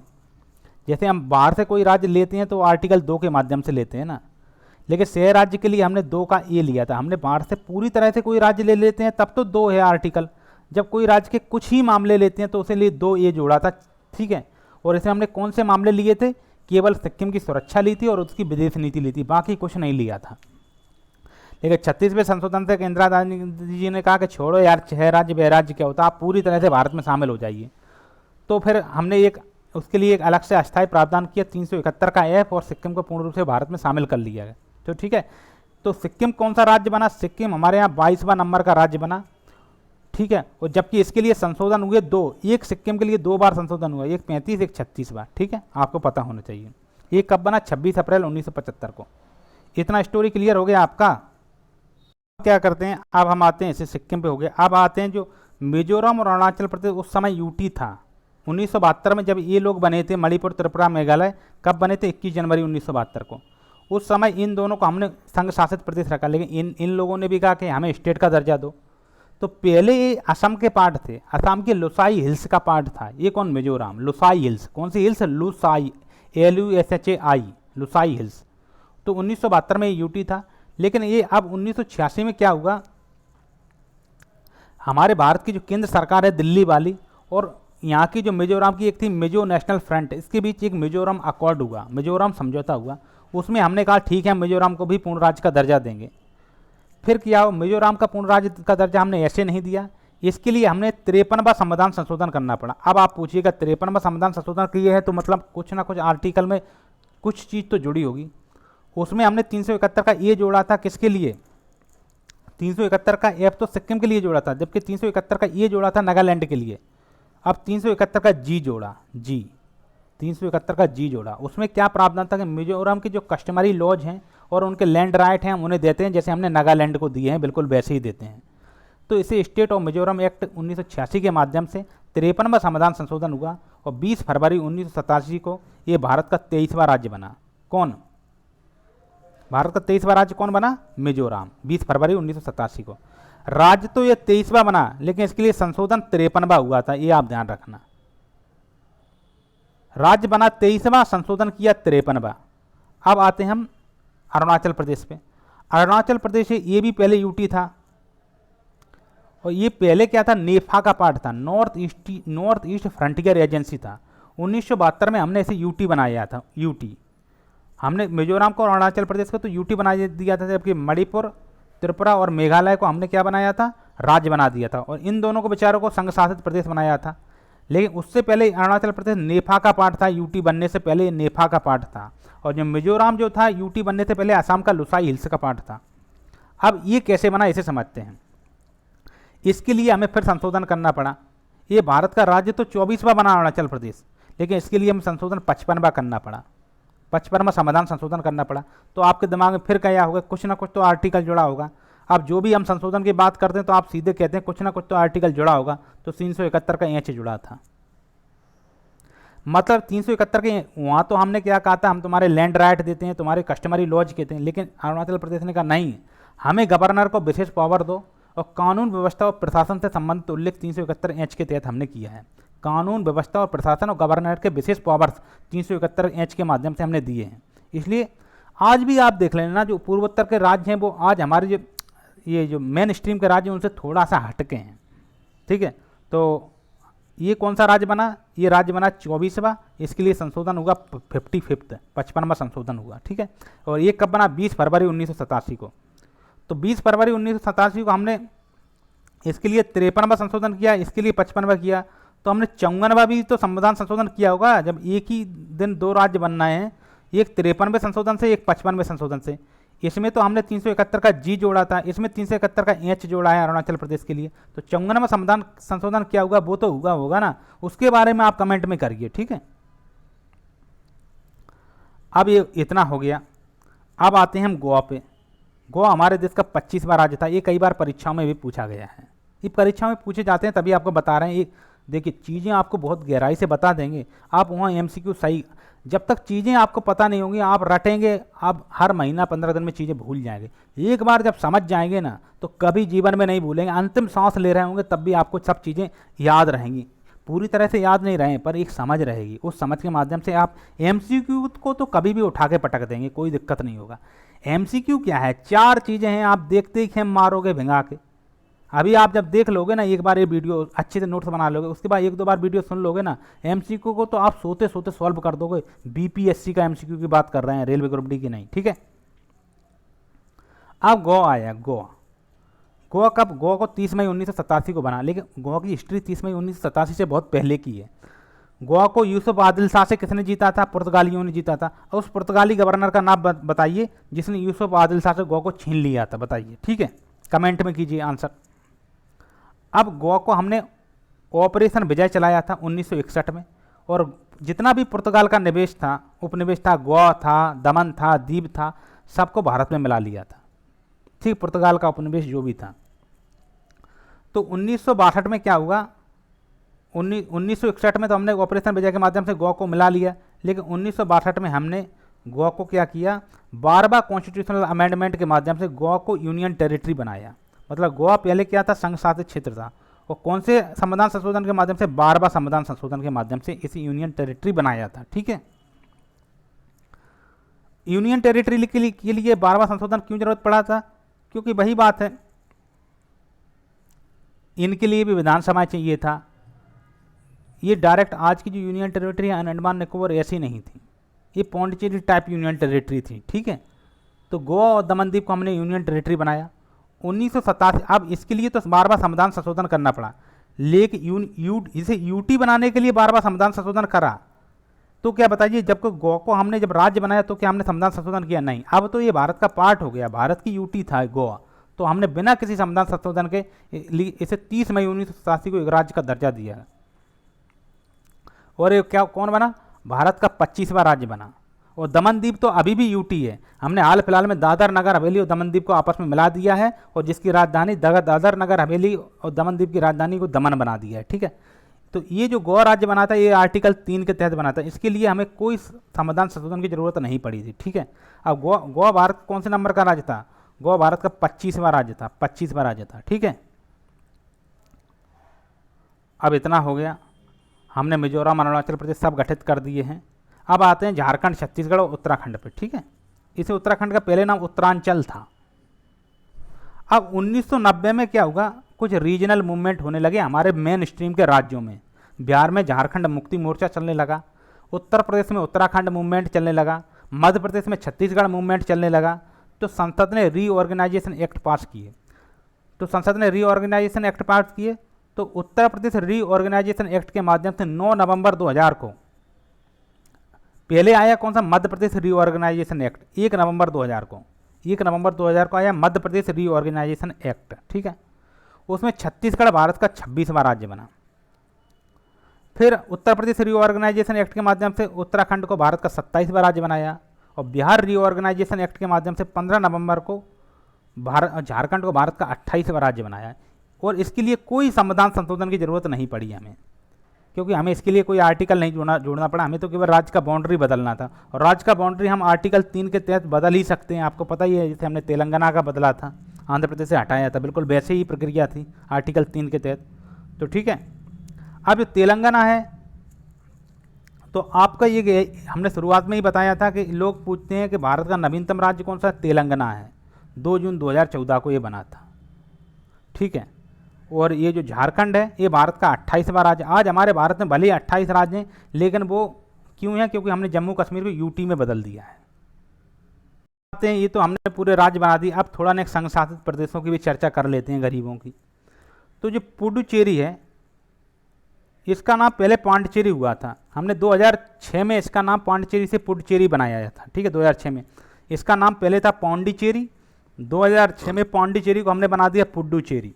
S2: जैसे हम बाहर से कोई राज्य लेते हैं तो आर्टिकल 2 के माध्यम से लेते हैं ना, लेकिन शहर राज्य के लिए हमने 2 का ए लिया था। हमने बाहर से पूरी तरह से कोई राज्य ले लेते हैं तब तो 2 है आर्टिकल, जब कोई राज्य के कुछ ही मामले लेते हैं तो उसे लिए 2A जोड़ा था, ठीक है। और इसमें हमने कौन से मामले लिए थे, केवल सिक्किम की सुरक्षा ली थी और उसकी विदेश नीति ली थी, बाकी कुछ नहीं लिया था। लेकिन 36वें संशोधन से इंदिरा गांधी जी ने कहा कि छोड़ो यार शहर राज्य वह राज्य क्या होता, आप पूरी तरह से भारत में शामिल हो जाइए। तो फिर हमने उसके लिए एक अलग से अस्थायी प्रावधान किया 371 का ऐप और सिक्किम को पूर्ण रूप से भारत में शामिल कर लिया गया। तो ठीक है, तो सिक्किम कौन सा राज्य बना, सिक्किम हमारे यहाँ 22वां नंबर का राज्य बना, ठीक है। और जबकि इसके लिए संशोधन हुए 2, एक सिक्किम के लिए 2 बार संशोधन हुआ, एक 35 एक 36 बार, ठीक है, आपको पता होना चाहिए। ये कब बना, 26 अप्रैल 1975 को। इतना स्टोरी क्लियर हो गया आपका। क्या करते हैं, अब हम आते हैं, इसे सिक्किम पे हो गया। अब आते हैं जो मिजोरम और अरुणाचल प्रदेश, उस समय यूटी था 1972 में जब ये लोग बने थे, मणिपुर त्रिपुरा मेघालय कब बने थे, 21 जनवरी 1972 को। उस समय इन दोनों को हमने संघ शासित प्रदेश रखा, लेकिन इन लोगों ने भी कहा कि हमें स्टेट का दर्जा दो। तो पहले ये असम के पार्ट थे, असम के लुसाई हिल्स का पार्ट था। ये कौन, मिजोरम, लुसाई हिल्स। कौन सी hills, Lushai, LUSHAI, Lushai hills. तो 1972 में ये यूटी था। लेकिन ये अब 1986 में क्या हुआ, हमारे भारत की जो केंद्र सरकार है दिल्ली वाली और यहाँ की जो मिजोरम की एक थी मिजो नेशनल फ्रंट, इसके बीच एक मिजोरम अकॉर्ड हुआ, मिजोरम समझौता हुआ। उसमें हमने कहा ठीक है मिजोरम को भी पूर्ण राज्य का दर्जा देंगे। फिर किया हो, मिजोरम का पूर्ण राज्य का दर्जा हमने ऐसे नहीं दिया, इसके लिए हमने 53वां संविधान संशोधन करना पड़ा। अब आप पूछिएगा 53वां संविधान संशोधन किए है तो मतलब कुछ ना कुछ आर्टिकल में कुछ चीज़ तो जुड़ी होगी। उसमें हमने 371 का ए जोड़ा था, किसके लिए, 371 का एफ तो सिक्किम के लिए जोड़ा था, जबकि 371 का ए जोड़ा था नागालैंड के लिए। अब 371 का जी जोड़ा, 371 का जी जोड़ा। उसमें क्या प्रावधान था कि मिजोरम की जो कस्टमरी लॉज हैं और उनके लैंड राइट हैं हम उन्हें देते हैं, जैसे हमने नागालैंड को दिए हैं, बिल्कुल वैसे ही देते हैं। तो इसे स्टेट ऑफ मिजोरम एक्ट 1986 के माध्यम से 53वां संविधान संशोधन हुआ और 20 फरवरी 1987 को ये भारत का 23वां राज्य बना। कौन, भारत का 23वां राज्य कौन बना, मिजोरम, 20 फरवरी 1987 को। राज्य तो ये 23वां बना, लेकिन इसके लिए संशोधन 53वां हुआ था, ये आप ध्यान रखना। राज्य बना 23वां, संशोधन किया 53वां। अब आते हैं हम अरुणाचल प्रदेश पे। अरुणाचल प्रदेश ये भी पहले यूटी था और ये पहले क्या था, नेफा का पार्ट था, नॉर्थ ईस्ट फ्रंटियर एजेंसी था। 1972 में हमने इसे यूटी बनाया था, यूटी। हमने मिजोरम को और अरुणाचल प्रदेश को तो यूटी बना दिया था, जबकि मणिपुर त्रिपुरा और मेघालय को हमने क्या बनाया था, राज्य बना दिया था। और इन दोनों को बेचारों को संघ शासित प्रदेश बनाया था। लेकिन उससे पहले अरुणाचल प्रदेश नेफा का पार्ट था, यूटी बनने से पहले नेफा का पार्ट था। और जो मिजोरम जो था यूटी बनने से पहले असम का लुसाई हिल्स का पार्ट था। अब ये कैसे बना इसे समझते हैं। इसके लिए हमें फिर संशोधन करना पड़ा। ये भारत का राज्य तो 24वां बना अरुणाचल प्रदेश, लेकिन इसके लिए हमें संशोधन 55वां करना पड़ा, 55वां संविधान संशोधन करना पड़ा। तो आपके दिमाग में फिर क्या होगा, कुछ ना कुछ तो आर्टिकल जुड़ा होगा। अब जो भी हम संशोधन की बात करते हैं तो आप सीधे कहते हैं कुछ ना कुछ तो आर्टिकल जुड़ा होगा। तो 371 का एच जुड़ा था, मतलब 371 के वहाँ तो हमने क्या कहा था, हम तुम्हारे लैंड राइट देते हैं, तुम्हारे कस्टमरी लॉज कहते हैं। लेकिन अरुणाचल प्रदेश ने कहा नहीं, हमें गवर्नर को विशेष पावर दो और कानून व्यवस्था और प्रशासन से संबंधित उल्लेख 371 के तहत हमने किया है। कानून व्यवस्था और प्रशासन और गवर्नर के विशेष पावर्स 371 के माध्यम से हमने दिए हैं। इसलिए आज भी आप देख लेना, जो पूर्वोत्तर के राज्य हैं वो आज हमारे जो मेन स्ट्रीम के राज्य हैं उनसे थोड़ा सा हटके हैं, ठीक है। तो ये कौन सा राज्य बना, ये राज्य बना 24वां। इसके लिए संशोधन हुआ 55वां संशोधन हुआ, ठीक है। और ये कब बना, 20 फरवरी 1987 को। तो 20 फरवरी 1987 को हमने इसके लिए 53वां संशोधन किया, इसके लिए 55वां किया। तो हमने 54वां भी तो संविधान संशोधन किया होगा, जब एक ही दिन 2 राज्य बनना है, एक 53वें संशोधन से, एक 55वें संशोधन से।
S1: इसमें तो हमने 371 का जी जोड़ा था, इसमें 371 का एच जोड़ा है अरुणाचल प्रदेश के लिए। तो 54वां संविधान संशोधन क्या होगा वो तो होगा ना, उसके बारे में आप कमेंट में करिए, ठीक है। अब ये इतना हो गया। अब आते हैं हम गोवा पे। गोवा हमारे देश का 25वां राज्य था। ये कई बार परीक्षाओं में भी पूछा गया है, ये परीक्षाओं में पूछे जाते हैं, तभी आपको बता रहे हैं। ये देखिए चीज़ें आपको बहुत गहराई से बता देंगे, आप वहाँ एमसीक्यू सही, जब तक चीज़ें आपको पता नहीं होंगी आप रटेंगे, आप हर महीना 15 दिन में चीज़ें भूल जाएंगे। एक बार जब समझ जाएंगे ना तो कभी जीवन में नहीं भूलेंगे, अंतिम सांस ले रहे होंगे तब भी आपको सब चीज़ें याद रहेंगी। पूरी तरह से याद नहीं रहें पर एक समझ रहेगी, उस समझ के माध्यम से आप एमसीक्यू को तो कभी भी उठा के पटक देंगे, कोई दिक्कत नहीं होगा। एमसीक्यू क्या है, 4 चीज़ें हैं, आप देखते ही खेम मारोगे भिंगा के। अभी आप जब देख लोगे ना एक बार ये वीडियो, अच्छे से नोट्स बना लोगे, उसके बाद 1-2 बार वीडियो सुन लोगे ना, एमसीक्यू को तो आप सोते सोते सॉल्व कर दोगे। बीपीएससी का एमसीक्यू की बात कर रहे हैं, रेलवे ग्रुप डी की नहीं, ठीक है। अब गोवा आया। गोवा कब, गोवा को 30 मई 1987 को बना, लेकिन गोवा की हिस्ट्री 30 मई 1987 से बहुत पहले की है। गोवा को यूसुफ आदिल शाह से किसने जीता था, पुर्तगालियों ने जीता था। और उस पुर्तगाली गवर्नर का नाम बताइए जिसने यूसुफ आदिल शाह से गोवा को छीन लिया था, बताइए, ठीक है, कमेंट में कीजिए आंसर। अब गोवा को हमने ऑपरेशन विजय चलाया था 1961 में, और जितना भी पुर्तगाल का निवेश था, उपनिवेश था, गोवा था, दमन था, दीव था, सबको भारत में मिला लिया था, ठीक, पुर्तगाल का उपनिवेश जो भी था। तो 1962 में क्या हुआ, 1961 में तो हमने ऑपरेशन विजय के माध्यम से गोवा को मिला लिया, लेकिन 1962 में हमने गोवा को क्या किया, 12वां कॉन्स्टिट्यूशनल अमेंडमेंट के माध्यम से गोवा को यूनियन टेरिटरी बनाया। मतलब गोवा पहले क्या था, संघ शासित क्षेत्र था, और कौन से संविधान संशोधन के माध्यम से, 12वां संविधान संशोधन के माध्यम से इसे यूनियन टेरिटरी बनाया था, ठीक है। यूनियन टेरिटरी के लिए 12वां संशोधन क्यों जरूरत पड़ा था, क्योंकि वही बात है, इनके लिए भी विधानसभा चाहिए था। ये डायरेक्ट आज की जो यूनियन टेरिटरी है अंडमान निकोबार ऐसी नहीं थी, ये पौंडीचेरी टाइप यूनियन टेरिटरी थी, ठीक है। तो गोवा और दमन द्वीप को हमने यूनियन टेरिटरी बनाया 1987। अब इसके लिए तो 12वां संविधान संशोधन करना पड़ा, लेकिन इसे यूटी बनाने के लिए 12वां संविधान संशोधन करा तो क्या बताइए, जब गोवा को हमने जब राज्य बनाया तो क्या हमने संविधान संशोधन किया, नहीं। अब तो ये भारत का पार्ट हो गया, भारत की यूटी था गोवा, तो हमने बिना किसी संविधान संशोधन के इसे 30 मई 1987 को एक राज्य का दर्जा दिया, और ये क्या कौन बना, भारत का 25वां राज्य बना। और दमन द्वीप तो अभी भी यूटी है, हमने हाल फिलहाल में दादर नगर हवेली और दमन द्वीप को आपस में मिला दिया है, और जिसकी राजधानी दादर नगर हवेली और दमन द्वीप की राजधानी को दमन बना दिया है, ठीक है। तो ये जो गोवा राज्य बना था ये आर्टिकल 3 के तहत बना था, इसके लिए हमें कोई संविधान संशोधन की जरूरत नहीं पड़ी थी, ठीक है। अब गोवा भारत कौन से नंबर का राज्य था, गोवा भारत का 25वां राज्य था, 25वां राज्य था, ठीक है। अब इतना हो गया, हमने मिजोरम अरुणाचल प्रदेश सब गठित कर दिए हैं। अब आते हैं झारखंड, छत्तीसगढ़ और उत्तराखंड पे, ठीक है। इसे उत्तराखंड का पहले नाम उत्तरांचल था। अब 1990 में क्या हुआ, कुछ रीजनल मूवमेंट होने लगे हमारे मेन स्ट्रीम के राज्यों में। बिहार में झारखंड मुक्ति मोर्चा चलने लगा, उत्तर प्रदेश में उत्तराखंड मूवमेंट चलने लगा, मध्य प्रदेश में छत्तीसगढ़ मूवमेंट चलने लगा। तो संसद ने रीऑर्गेनाइजेशन एक्ट पास किए, तो उत्तर प्रदेश रीऑर्गेनाइजेशन एक्ट के माध्यम से 9 नवंबर 2000 को पहले आया कौन सा, मध्य प्रदेश रीऑर्गेनाइजेशन एक्ट 1 नवंबर 2000 को, 1 नवंबर 2000 को आया मध्य प्रदेश रीऑर्गेनाइजेशन एक्ट, ठीक है। उसमें छत्तीसगढ़ भारत का 26वां राज्य बना। फिर उत्तर प्रदेश रीऑर्गेनाइजेशन एक्ट के माध्यम से उत्तराखंड को भारत का 27वां राज्य बनाया, और बिहार रीऑर्गेनाइजेशन एक्ट के माध्यम से 15 नवंबर को झारखंड को भारत का 28वां राज्य बनाया। और इसके लिए कोई संविधान संशोधन की जरूरत नहीं पड़ी हमें, क्योंकि हमें इसके लिए कोई आर्टिकल नहीं जोड़ना पड़ा, हमें तो केवल राज्य का बाउंड्री बदलना था। और राज्य का बाउंड्री हम आर्टिकल 3 के तहत बदल ही सकते हैं, आपको पता ही है, जैसे हमने तेलंगाना का बदला था, आंध्र प्रदेश से हटाया था, बिल्कुल वैसे ही प्रक्रिया थी आर्टिकल 3 के तहत, तो ठीक है। अब जो तेलंगाना है, तो आपका ये हमने शुरुआत में ही बताया था कि लोग पूछते हैं कि भारत का नवीनतम राज्य कौन सा है, तेलंगाना है, 2 जून 2014 को ये बना था, ठीक है। और ये जो झारखंड है ये भारत का 28वां राज्य। आज हमारे भारत में भले ही 28 राज्य हैं, लेकिन वो क्यों है, क्योंकि हमने जम्मू कश्मीर को यूटी में बदल दिया है। आते हैं, ये तो हमने पूरे राज्य बना दिए, अब थोड़ा नेक्स्ट संघ शासित प्रदेशों की भी चर्चा कर लेते हैं, गरीबों की। तो जो पुडुचेरी है, इसका नाम पहले पांडिचेरी हुआ था, हमने 2006 में इसका नाम पांडिचेरी से पुडुचेरी बनाया था, ठीक है, 2006 में। इसका नाम पहले था पौंडीचेरी, 2006 में पौंडीचेरी को हमने बना दिया पुडुचेरी।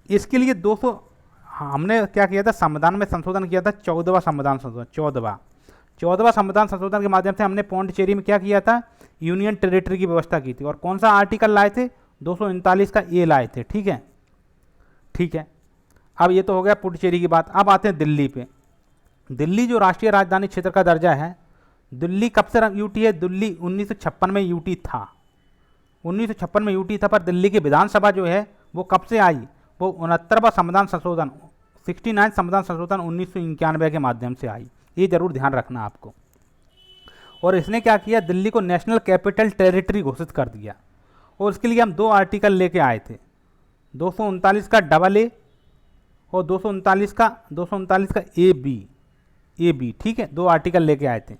S1: इसके लिए 200 हमने क्या किया था, संविधान में संशोधन किया था, 14वां संविधान संशोधन, 14वां संविधान संशोधन के माध्यम से हमने पौंडीचेरी में क्या किया था, यूनियन टेरिटरी की व्यवस्था की थी। और कौन सा आर्टिकल लाए थे, 239 का ए लाए थे। ठीक है, ठीक है। अब ये तो हो गया पुडुचेरी की बात। अब आते हैं दिल्ली पे। दिल्ली जो राष्ट्रीय राजधानी क्षेत्र का दर्जा है, दिल्ली कब से यूटी है, दिल्ली 1956 में यूटी था, 1956 में यूटी था। पर दिल्ली की विधानसभा जो है वो कब से आई, वो 69वां संविधान संशोधन, 69 संविधान संशोधन 1991 के माध्यम से आई। ये जरूर ध्यान रखना आपको। और इसने क्या किया, दिल्ली को नेशनल कैपिटल टेरिटरी घोषित कर दिया। और इसके लिए हम 2 आर्टिकल लेके आए थे, 239 का डबल ए और 239 का ए बी। ठीक है, 2 आर्टिकल लेके आए थे।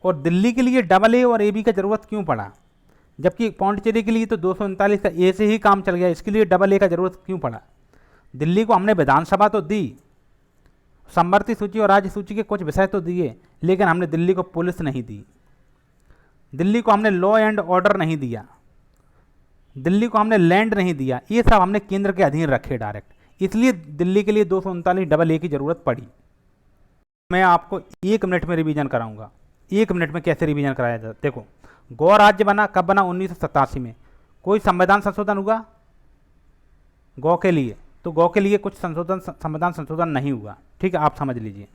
S1: और दिल्ली के लिए डबल ए और ए बी का ज़रूरत क्यों पड़ा, जबकि पौंडीचेरी के लिए तो 239 का ए से ही काम चल गया, इसके लिए डबल ए का ज़रूरत क्यों पड़ा। दिल्ली को हमने विधानसभा तो दी, समवर्ती सूची और राज्य सूची के कुछ विषय तो दिए, लेकिन हमने दिल्ली को पुलिस नहीं दी, दिल्ली को हमने लॉ एंड ऑर्डर नहीं दिया, दिल्ली को हमने लैंड नहीं दिया। ये सब हमने केंद्र के अधीन रखे डायरेक्ट, इसलिए दिल्ली के लिए 239 डबल ए की ज़रूरत पड़ी। मैं आपको 1 मिनट में रिवीजन कराऊंगा, 1 मिनट में कैसे रिवीजन कराया जाता। देखो, गौ राज्य बना कब बना, 1987 में। कोई संविधान संशोधन हुआ गौ के लिए, तो गौ के लिए कुछ संविधान संशोधन नहीं हुआ। ठीक है, आप समझ लीजिए।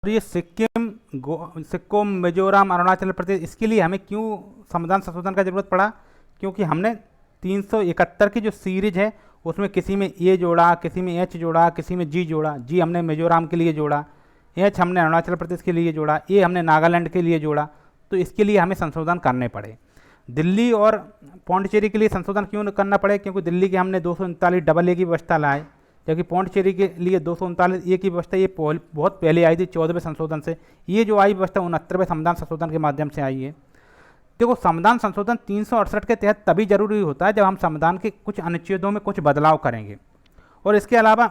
S1: और ये सिक्किम, मिजोरम, अरुणाचल प्रदेश, इसके लिए हमें क्यों संविधान संशोधन का जरूरत पड़ा, क्योंकि हमने 371 की जो सीरीज है उसमें किसी में ए जोड़ा, किसी में एच जोड़ा, किसी में जी जोड़ा। जी हमने मिजोरम के लिए जोड़ा, एच हमने अरुणाचल प्रदेश के लिए जोड़ा, ए हमने नागालैंड के लिए जोड़ा। तो इसके लिए हमें संशोधन करने पड़े। दिल्ली और पौंडीचेरी के लिए संशोधन क्यों करना पड़े, क्योंकि दिल्ली के हमने 239 डबल ए की व्यवस्था लाए, जबकि पौंडीचेरी के लिए 239 ए की व्यवस्था ये बहुत पहले आई थी, 14वें संशोधन से। ये जो आई व्यवस्था 69वें संविधान संशोधन के माध्यम से आई है। देखो, संविधान संशोधन 368 के तहत तभी जरूरी होता है जब हम संविधान के कुछ अनुच्छेदों में कुछ बदलाव करेंगे। और इसके अलावा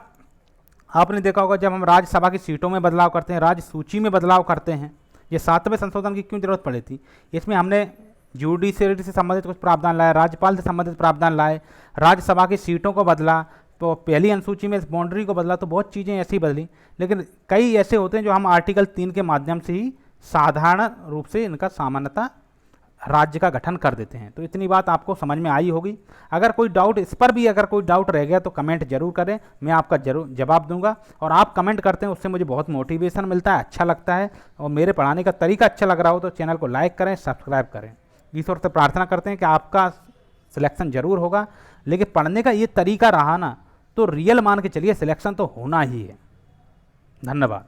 S1: आपने देखा होगा, जब हम राज्यसभा की सीटों में बदलाव करते हैं, राज्य सूची में बदलाव करते हैं, ये 7वें संशोधन की क्यों जरूरत पड़ी थी। इसमें हमने जुडिशरी से संबंधित कुछ प्रावधान लाए, राज्यपाल से संबंधित प्रावधान लाए, राज्यसभा की सीटों को बदला, तो पहली अनुसूची में बाउंड्री को बदला, तो बहुत चीज़ें ऐसी बदली। लेकिन कई ऐसे होते हैं जो हम आर्टिकल 3 के माध्यम से ही साधारण रूप से इनका सामान्यतः राज्य का गठन कर देते हैं। तो इतनी बात आपको समझ में आई होगी। अगर कोई डाउट, इस पर भी अगर कोई डाउट रह गया तो कमेंट जरूर करें, मैं आपका जरूर जवाब दूंगा। और आप कमेंट करते हैं, उससे मुझे बहुत मोटिवेशन मिलता है, अच्छा लगता है। और मेरे पढ़ाने का तरीका अच्छा लग रहा हो तो चैनल को लाइक करें, सब्सक्राइब करें। ईश्वर से प्रार्थना करते हैं कि आपका सिलेक्शन जरूर होगा। लेकिन पढ़ने का ये तरीका रहा ना, तो रियल मान के चलिए सिलेक्शन तो होना ही है। धन्यवाद।